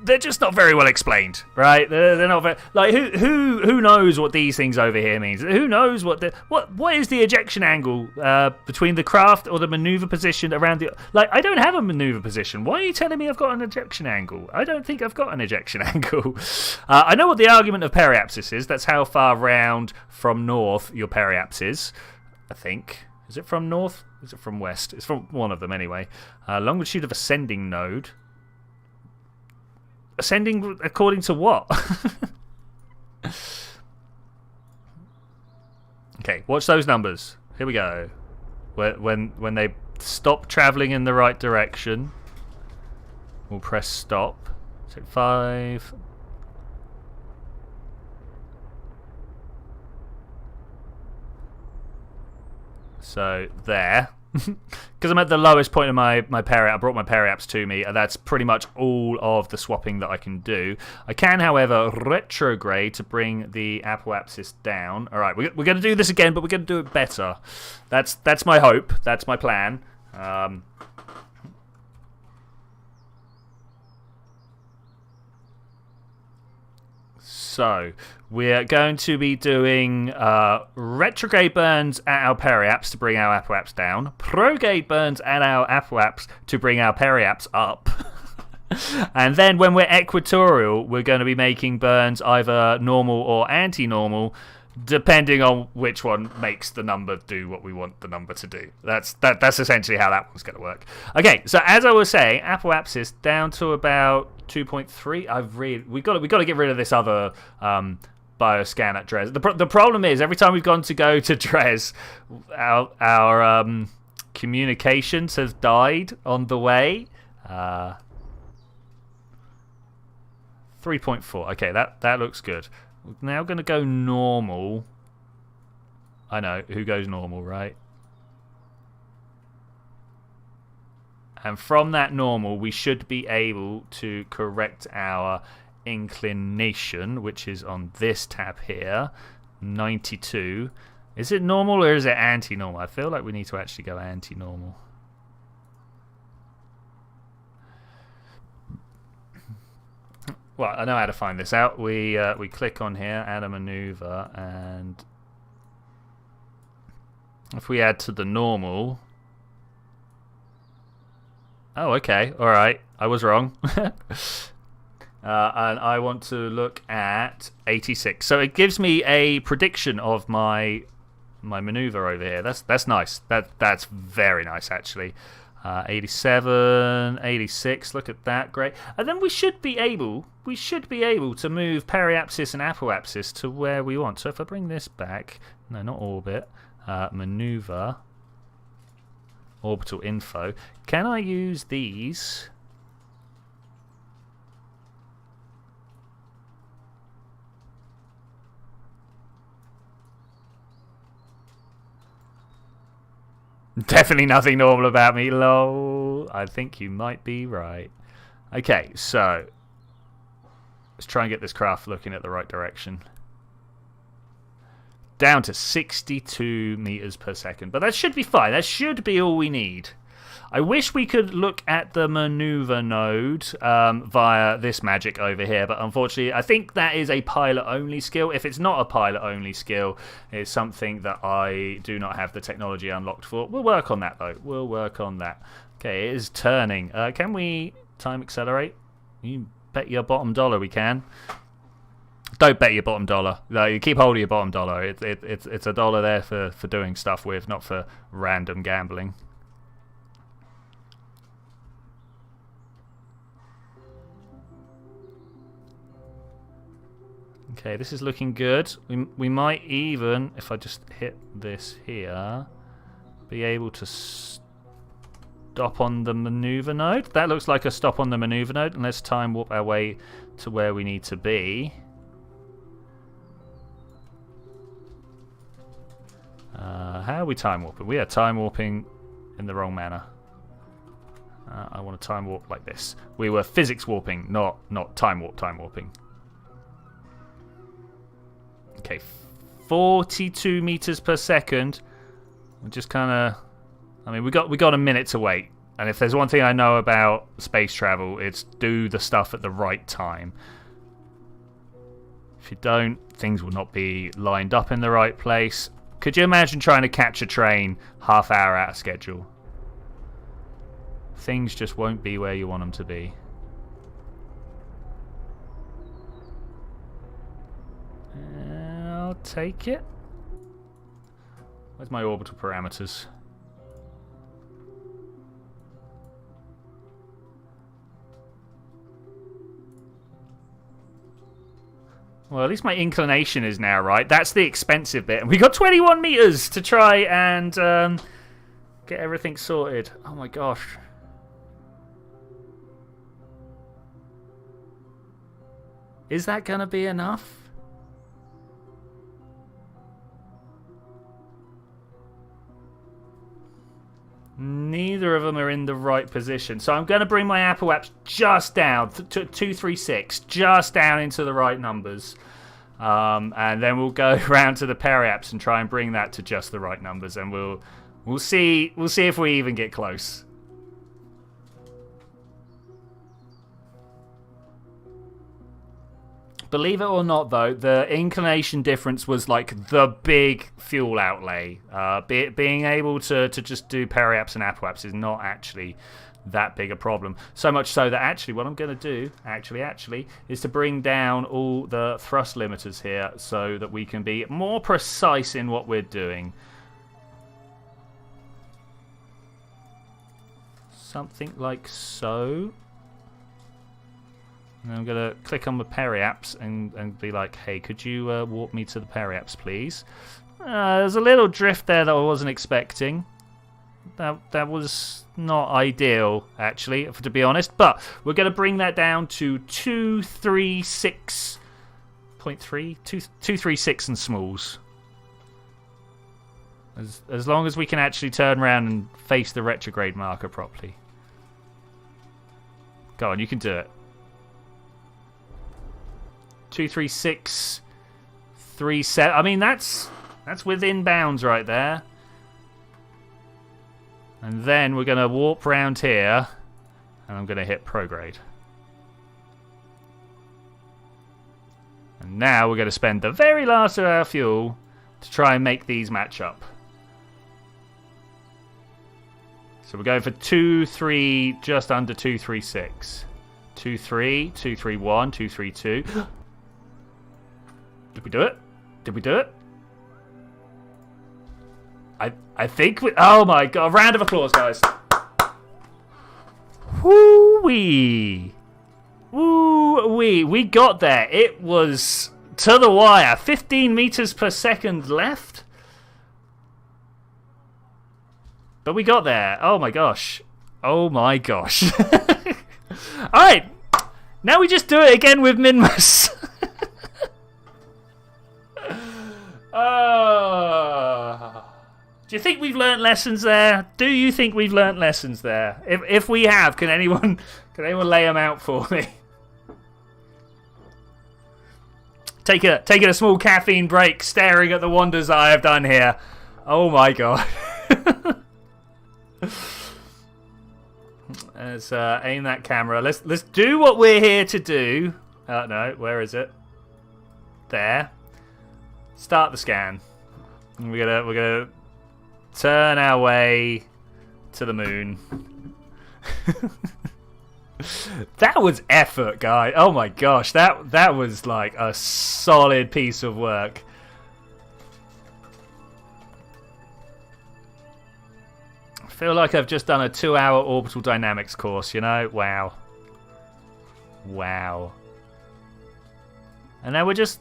They're just not very well explained, right? They're not very like who knows what these things over here means? Who knows what is the ejection angle between the craft or the maneuver position around the I don't have a maneuver position. Why are you telling me I've got an ejection angle? I don't think I've got an ejection angle. I know what the argument of periapsis is. That's how far round from north your periapsis is. I think. Is it from north? Is it from west? It's from one of them anyway. Longitude of ascending node. Ascending according to what? Okay, watch those numbers. Here we go. When they stop traveling in the right direction, we'll press stop. So 5. So there. Because I'm at the lowest point of my periaps. I brought my periaps to me, and that's pretty much all of the swapping that I can do. I can, however, retrograde to bring the apoapsis down. All right, we're going to do this again, but we're going to do it better. That's my hope. That's my plan. So we're going to be doing retrograde burns at our periaps to bring our apoaps down, prograde burns at our apoaps to bring our periaps up. And then when we're equatorial, we're going to be making burns either normal or anti-normal, depending on which one makes the number do what we want the number to do. That's essentially how that one's going to work. Okay, so as I was saying, apoapsis down to about 2.3. We've got to get rid of this other bioscan at Dres. The problem is every time we've gone to go to Dres, our communications has died on the way. 3.4. Okay, that looks good. We're now going to go normal. I know who goes normal, right? And from that normal, we should be able to correct our inclination, which is on this tab here, 92. Is it normal or is it anti-normal? I feel like we need to actually go anti-normal. Well, I know how to find this out. We click on here, add a maneuver, and if we add to the normal... Oh, okay. All right. I was wrong. And I want to look at 86. So it gives me a prediction of my my maneuver over here. That's nice. That's very nice actually. 87, 86. Look at that, great. And then we should be able to move periapsis and apoapsis to where we want. So if I bring this back, no, not orbit, maneuver, orbital info. Can I use these? Definitely nothing normal about me, lol. I think you might be right. Okay, so let's try and get this craft looking at the right direction. Down to 62 meters per second, but that should be fine. That should be all we need. I wish we could look at the maneuver node via this magic over here, but unfortunately I think that is a pilot-only skill. If it's not a pilot-only skill, it's something that I do not have the technology unlocked for. We'll work on that, though. We'll work on that. Okay, it is turning. Can we time accelerate? You bet your bottom dollar we can. Don't bet your bottom dollar. No, you keep hold of your bottom dollar. It's a dollar there for doing stuff with, not for random gambling. Okay, this is looking good. We might even, if I just hit this here, be able to stop on the maneuver node. That looks like a stop on the maneuver node, and let's time warp our way to where we need to be. How are we time warping? We are time warping in the wrong manner. I want to time warp like this. We were physics warping, not time warping. Okay, 42 meters per second. We're just kind of, I mean, we got a minute to wait. And if there's one thing I know about space travel, it's do the stuff at the right time. If you don't, things will not be lined up in the right place. Could you imagine trying to catch a train half hour out of schedule? Things just won't be where you want them to be. I'll take it. Where's my orbital parameters? Well, at least my inclination is now right. That's the expensive bit. And we got 21 meters to try and get everything sorted. Oh my gosh. Is that going to be enough? Neither of them are in the right position. So I'm going to bring my Apple apps just down to 236, just down into the right numbers. And then we'll go around to the periapps and try and bring that to just the right numbers. And we'll see if we even get close. Believe it or not, though, the inclination difference was like the big fuel outlay. Being able to just do periapps and apoapps is not actually that big a problem. So much so that actually what I'm going to do, actually, is to bring down all the thrust limiters here so that we can be more precise in what we're doing. Something like so. And I'm going to click on the periapps and be like, hey, could you warp me to the periapps, please? There's a little drift there that I wasn't expecting. That was not ideal, actually, to be honest. But we're going to bring that down to 236.3, 236 and smalls. As long as we can actually turn around and face the retrograde marker properly. Go on, you can do it. 236, 37. I mean, that's within bounds right there. And then we're going to warp round here, and I'm going to hit prograde. And now we're going to spend the very last of our fuel to try and make these match up. So we're going for 2-3, just under 236. 2-3, 2-3-1, 2-3-2. Did we do it? Did we do it? I think we... Oh my god, round of applause, guys. Woo-wee. Woo-wee. We got there. It was to the wire. 15 meters per second left. But we got there. Oh my gosh. Oh my gosh. Alright. Now we just do it again with Minmus. Do you think we've learnt lessons there? Do you think we've learnt lessons there? If we have, can anyone lay them out for me? Taking a small caffeine break, staring at the wonders I have done here. Oh my god. Let's aim that camera. Let's do what we're here to do. No, where is it? There. Start the scan. We're gonna turn our way to the moon. That was effort, guy. Oh my gosh, that was like a solid piece of work. I feel like I've just done a 2-hour orbital dynamics course, you know? Wow. Wow. And now we're just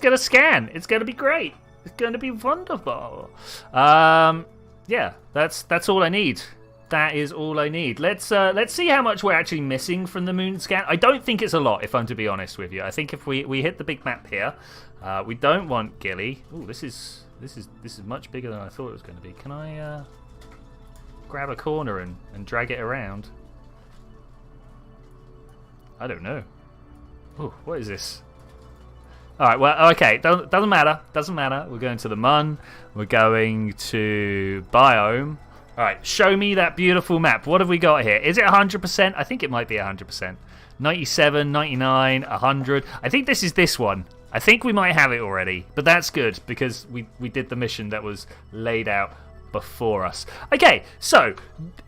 gonna scan. It's gonna be great. It's gonna be wonderful. Yeah, that's all I need. That is all I need. Let's see how much we're actually missing from the moon scan. I don't think it's a lot, if I'm to be honest with you. I think if we hit the big map here, we don't want Gilly. Oh, this is much bigger than I thought it was going to be. Can I grab a corner and drag it around? I don't know. Oh, what is this? All right, well, okay, doesn't matter. Doesn't matter. We're going to the Mun. We're going to Biome. All right, show me that beautiful map. What have we got here? Is it 100%? I think it might be 100%. 97, 99, 100. I think this is this one. I think we might have it already, but that's good because we did the mission that was laid out before us. Okay, so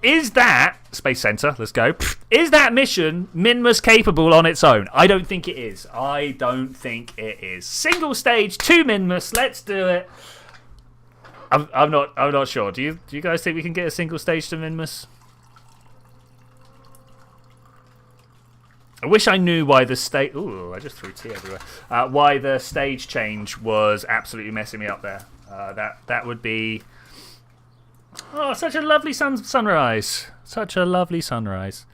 is that Space Center? Let's go. Is that mission Minmus capable on its own? I don't think it is. I don't think it is. Single stage, 2 Minmus. Let's do it. I'm not sure. Do you guys think we can get a single stage to Minmus? I wish I knew why the stage. Ooh, I just threw tea everywhere. Why the stage change was absolutely messing me up there. That would be. Oh, such a lovely sunrise. Such a lovely sunrise.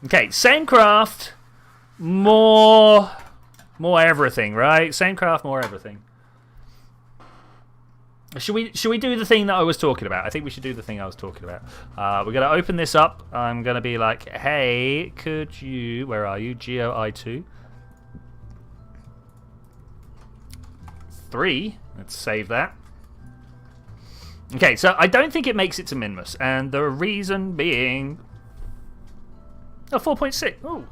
Okay, same craft, more everything, right? Same craft, more everything. Should we do the thing that I was talking about? I think we should do the thing I was talking about. We're going to open this up. I'm going to be like, hey, could you... Where are you? GeoI2. 3. Let's save that. Okay, so I don't think it makes it to Minmus. And the reason being... Oh, 4.6. Oh.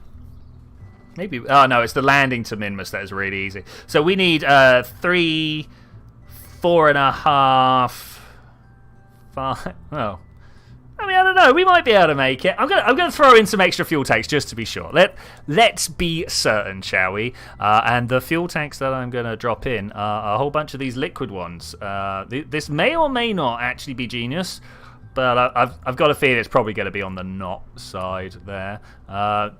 Maybe... Oh, no, it's the landing to Minmus that is really easy. So we need 3... 4.5, 5. Oh, I mean, I don't know. We might be able to make it. I'm gonna throw in some extra fuel tanks just to be sure. Let's be certain, shall we? And the fuel tanks that I'm gonna drop in are a whole bunch of these liquid ones. This may or may not actually be genius, but I've got a feeling it's probably going to be on the not side there.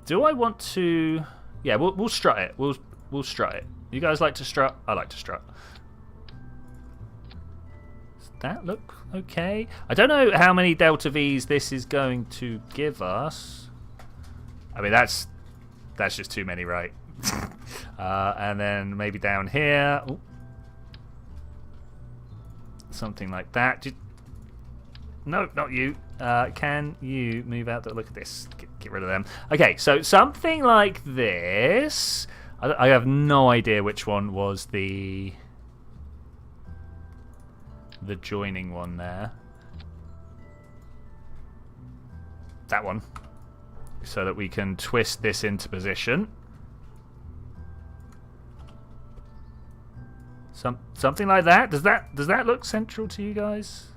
Do I want to? Yeah, we'll strut it. We'll strut it. You guys like to strut? I like to strut. That look okay. I don't know how many Delta V's this is going to give us. I mean, that's just too many, right? And then maybe down here. Ooh. Something like that. No, not you. Can you move out? Look at this. Get rid of them. Okay, so something like this. I have no idea which one was the joining one there. That one. So that we can twist this into position. Something like that. Does that look central to you guys?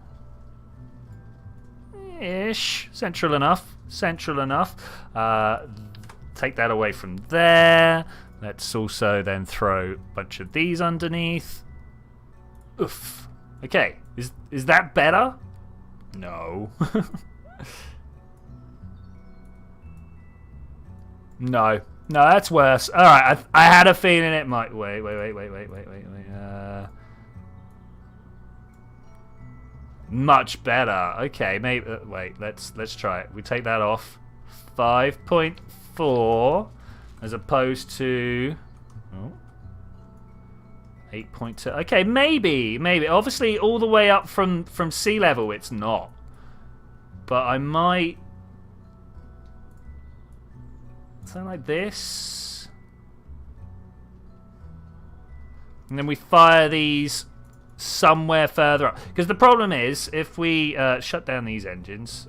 Ish. Central enough. Central enough. Take that away from there. Let's also then throw a bunch of these underneath. Oof. Okay, is that better? No. No, that's worse. All right, I had a feeling it might. Wait. Much better. Okay, maybe. Wait, let's try it. We take that off. 5.4 as opposed to 8.2. Okay, maybe. Obviously, all the way up from sea level, it's not. But I might. Something like this. And then we fire these somewhere further up. Because the problem is, if we shut down these engines,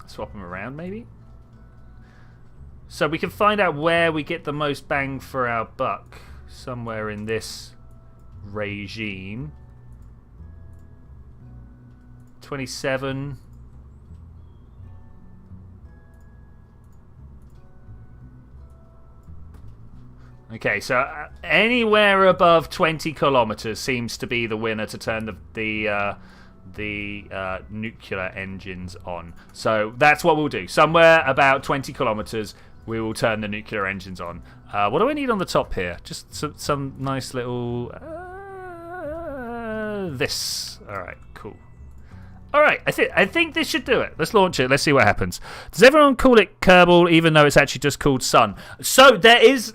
swap them around maybe. So we can find out where we get the most bang for our buck. Somewhere in this regime. 27. Okay, so anywhere above 20 kilometers seems to be the winner to turn the nuclear engines on. So that's what we'll do. Somewhere about 20 kilometers, we will turn the nuclear engines on. What do I need on the top here? Just some nice little... this. All right, cool. All right, I think this should do it. Let's launch it. Let's see what happens. Does everyone call it Kerbal, even though it's actually just called Sun? So there is,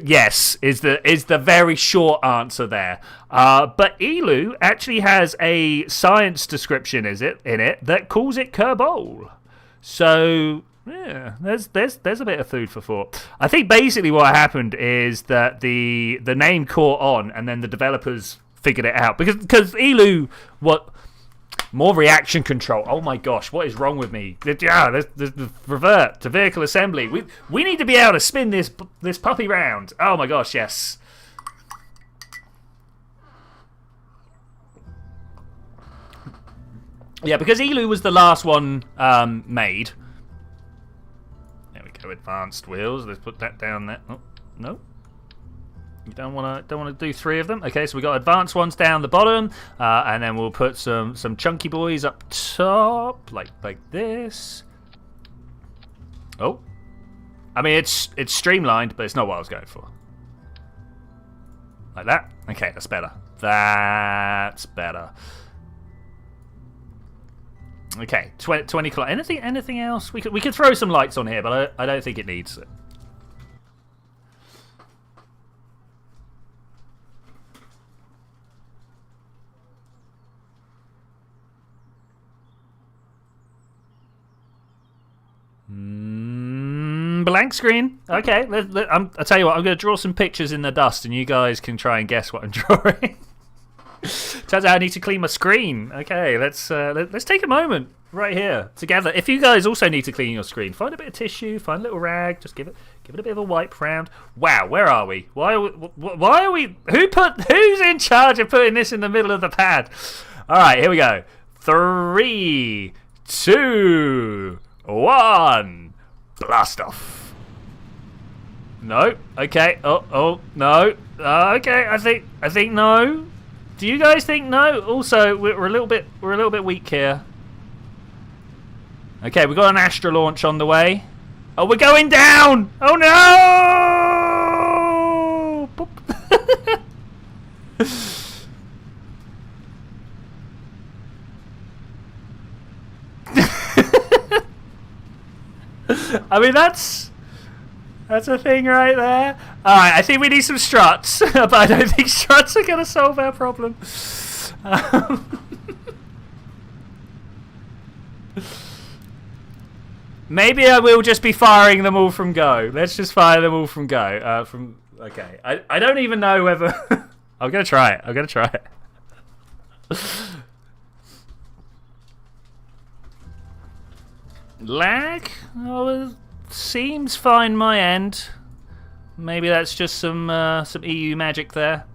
yes, is the very short answer there. But Elu actually has a science description, in it that calls it Kerbal. So yeah, there's a bit of food for thought. I think basically what happened is that the name caught on, and then the developers figured it out because Elu more reaction control. Oh my gosh, what is wrong with me? Yeah, there's revert to vehicle assembly. We need to be able to spin this puppy round. Oh my gosh, yes. Yeah, because Elu was the last one made. There we go, advanced wheels. Let's put that down there. Oh, no. You don't want to do 3 of them. Okay, so we got advanced ones down the bottom, and then we'll put some chunky boys up top, like this. Oh, I mean it's streamlined, but it's not what I was going for. Like that. Okay, that's better. That's better. Okay, 20 kilometers. Anything else? We could throw some lights on here, but I don't think it needs it. Blank screen. Okay, I'll tell you what. I'm going to draw some pictures in the dust, and you guys can try and guess what I'm drawing. Turns out I need to clean my screen. Okay, let's take a moment right here together. If you guys also need to clean your screen, find a bit of tissue, find a little rag, just give it a bit of a wipe round. Wow, where are we? Why are we? Who's in charge of putting this in the middle of the pad? All right, here we go. 3, 2, 1. Blast off. No. Okay. Oh no. Okay. I think no. Do you guys think no? Also, we're a little bit weak here. Okay, we got an Astra launch on the way. Oh, we're going down. Oh no! I mean, that's a thing right there. Alright, I think we need some struts, but I don't think struts are going to solve our problem. Maybe I will just be firing them all from go. Let's just fire them all from go. Okay, I don't even know whether... I'm going to try it. Lag? Oh, seems fine my end. Maybe that's just some EU magic there.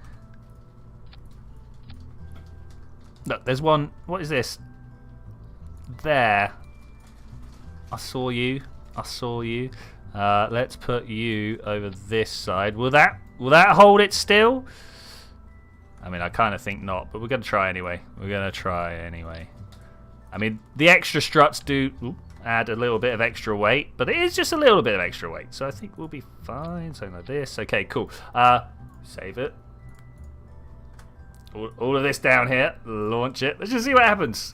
Look, there's one. What is this? There. I saw you. Let's put you over this side. Will that Will that hold it still? I mean, I kind of think not, but we're going to try anyway. I mean, the extra struts do add a little bit of extra weight, but it is just a little bit of extra weight, so I think we'll be fine. Something like this. Okay, cool. Save it. All of this down here. Launch it. Let's just see what happens.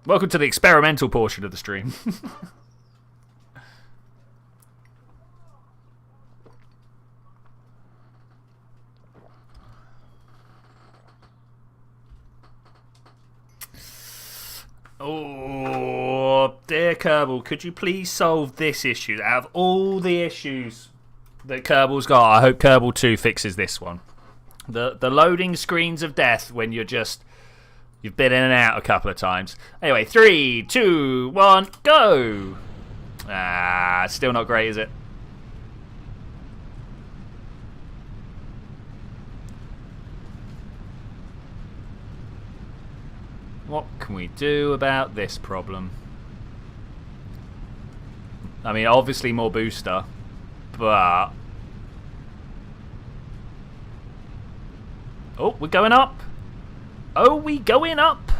Welcome to the experimental portion of the stream. Oh, dear Kerbal, could you please solve this issue? Out of all the issues that Kerbal's got, I hope Kerbal 2 fixes this one. The loading screens of death when you've been in and out a couple of times. Anyway, 3, 2, 1, go! Still not great, is it? What can we do about this problem? I mean, obviously more booster, but... Oh, we're going up. Oh, we going up.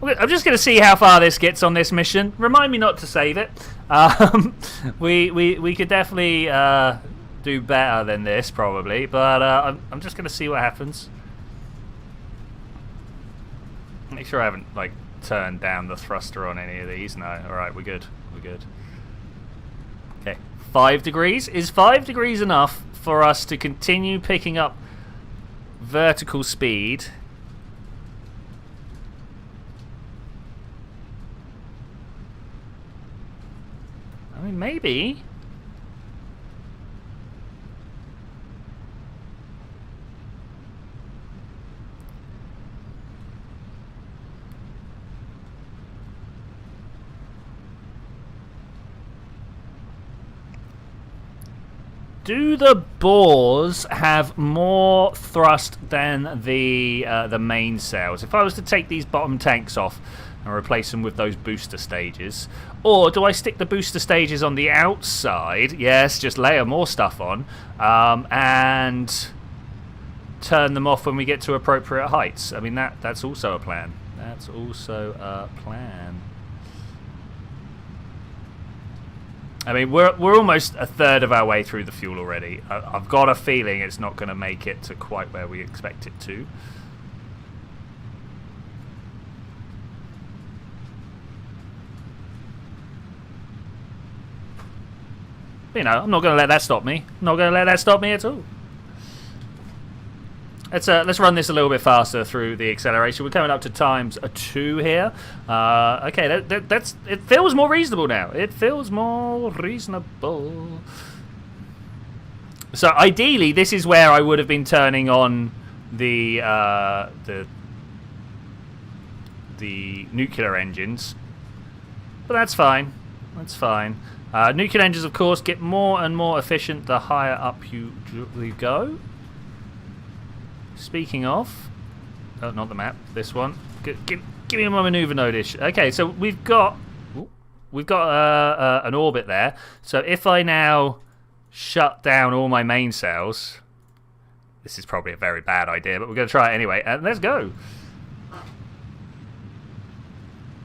I'm just going to see how far this gets on this mission. Remind me not to save it. We could definitely do better than this, probably, but I'm just going to see what happens. Make sure I haven't turned down the thruster on any of these. No, all right, we're good. Okay, 5 degrees. Is 5 degrees enough for us to continue picking up vertical speed? I mean, maybe. Do the bores have more thrust than the main sails? If I was to take these bottom tanks off and replace them with those booster stages, or do I stick the booster stages on the outside? Yes, just layer more stuff on and turn them off when we get to appropriate heights. I mean, that's also a plan. That's also a plan. I mean, we're almost a third of our way through the fuel already. I've got a feeling it's not going to make it to quite where we expect it to. But, you know, I'm not going to let that stop me. I'm not going to let that stop me at all. Let's run this a little bit faster through the acceleration. We're coming up to times 2 here. Okay, it feels more reasonable now. It feels more reasonable. So ideally, this is where I would have been turning on the nuclear engines, but that's fine. That's fine. Nuclear engines, of course, get more and more efficient the higher up you go. Speaking of, oh, not the map, this one. Give me my maneuver notice. Okay, so we've got an orbit there. So if I now shut down all my main sails, this is probably a very bad idea, but we're going to try it anyway. And let's go.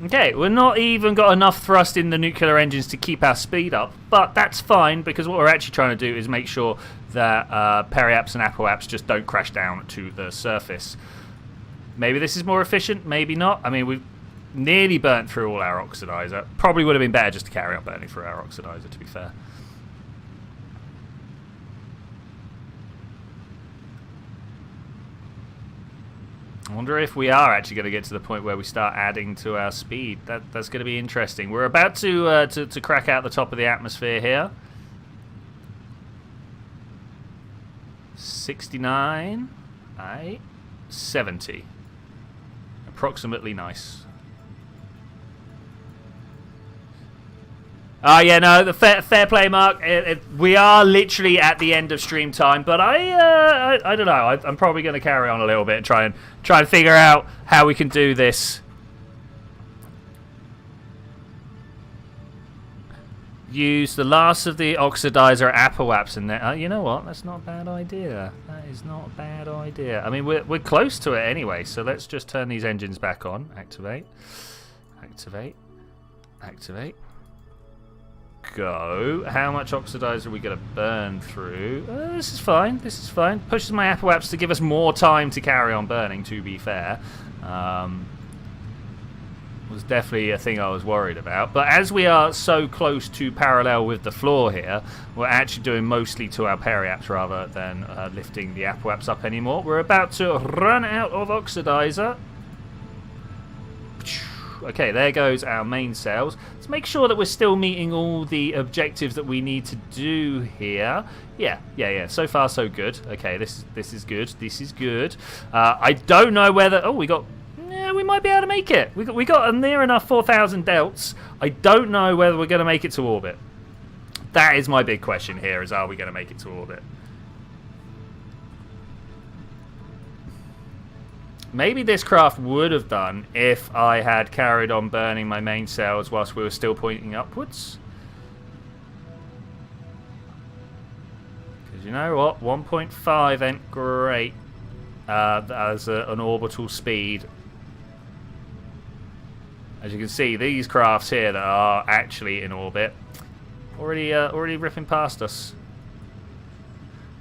Okay, we're not even got enough thrust in the nuclear engines to keep our speed up, but that's fine because what we're actually trying to do is make sure that periaps and apoaps just don't crash down to the surface. Maybe this is more efficient, maybe not. I mean, we've nearly burnt through all our oxidizer. Probably would have been better just to carry on burning through our oxidizer, to be fair. I wonder if we are actually going to get to the point where we start adding to our speed. That's going to be interesting. We're about to crack out the top of the atmosphere here. 69, 70. Approximately nice. Oh, yeah, no, the fair play, Mark. We are literally at the end of stream time, but I don't know. I'm probably going to carry on a little bit and try and figure out how we can do this use the last of the oxidizer apoaps in there. You know what? That's not a bad idea. That is not a bad idea. I mean, we're close to it anyway, so let's just turn these engines back on. Activate. Activate. Activate. Go. How much oxidizer are we going to burn through? This is fine. This is fine. Pushes my apoaps to give us more time to carry on burning, to be fair. Was definitely a thing I was worried about. But as we are so close to parallel with the floor here, we're actually doing mostly to our periaps rather than lifting the apoaps up anymore. We're about to run out of oxidizer. Okay, there goes our main cells. Let's make sure that we're still meeting all the objectives that we need to do here. Yeah. So far, so good. Okay, this is good. This is good. I don't know whether... Oh, we got... Yeah, we might be able to make it. We got a near enough 4,000 delts. I don't know whether we're going to make it to orbit. That is my big question here, is are we going to make it to orbit? Maybe this craft would have done if I had carried on burning my main cells whilst we were still pointing upwards. Because you know what? 1.5 ain't great as an orbital speed. As you can see, these crafts here that are actually in orbit already ripping past us.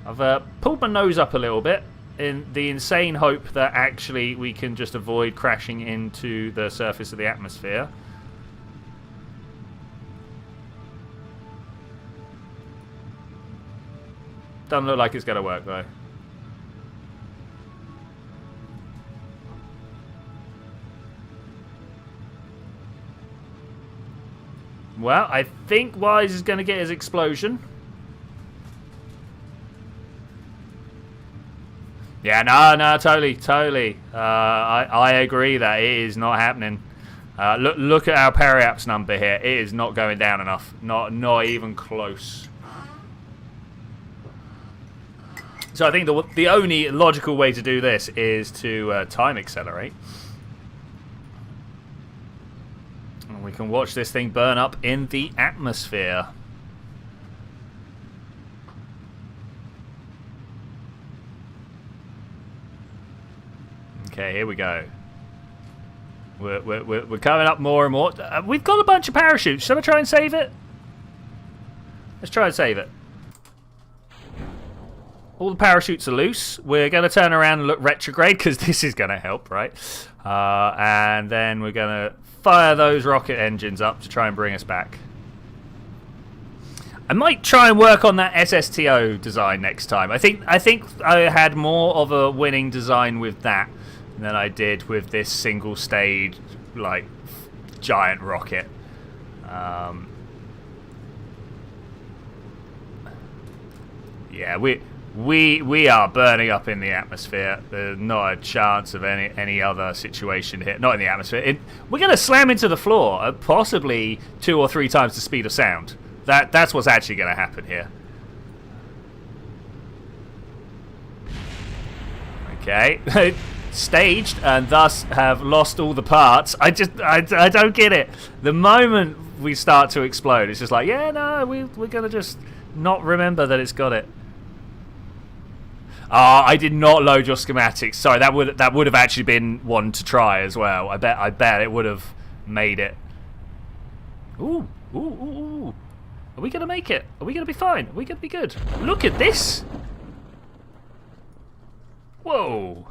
I've pulled my nose up a little bit in the insane hope that actually we can just avoid crashing into the surface of the atmosphere. Doesn't look like it's going to work though. Well, I think Wise is going to get his explosion. Yeah, no, totally. I agree that it is not happening. Look at our periaps number here. It is not going down enough. Not even close. So I think the only logical way to do this is to time accelerate. And we can watch this thing burn up in the atmosphere. Okay, here we go. We're coming up more and more. We've got a bunch of parachutes. Shall I try and save it? Let's try and save it. All the parachutes are loose. We're going to turn around and look retrograde because this is going to help, right? And then we're going to fire those rocket engines up to try and bring us back. I might try and work on that SSTO design next time. I think I had more of a winning design with that than I did with this single stage like giant rocket. Yeah, we are burning up in the atmosphere. There's not a chance of any other situation here. Not in the atmosphere. We're going to slam into the floor at possibly 2 or 3 times the speed of sound. That's what's actually going to happen here. Okay. Staged and thus have lost all the parts. I don't get it. The moment we start to explode, it's just like, yeah, no, we're going to just not remember that it's got it. I did not load your schematics. Sorry, that would have actually been one to try as well. I bet it would have made it. Ooh. Are we going to make it? Are we going to be fine? Are we going to be good? Look at this. Whoa.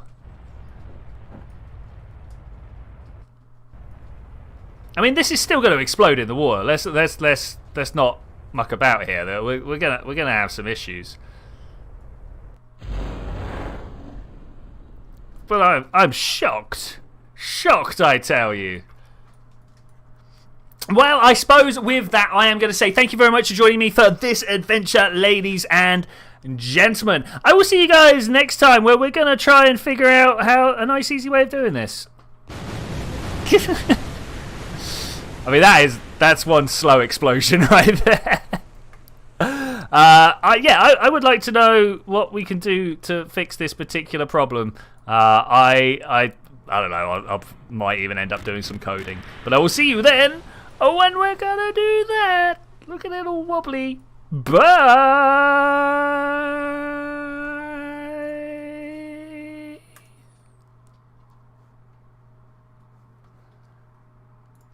I mean, this is still going to explode in the water. Let's not muck about here. We're gonna have some issues. But I'm shocked. Shocked, I tell you. Well, I suppose with that, I am going to say thank you very much for joining me for this adventure, ladies and gentlemen. I will see you guys next time, where we're going to try and figure out how a nice, easy way of doing this. I mean, that's one slow explosion right there. I would like to know what we can do to fix this particular problem. I don't know. I might even end up doing some coding, but I will see you then when we're gonna do that. Look at it all wobbly. Bye.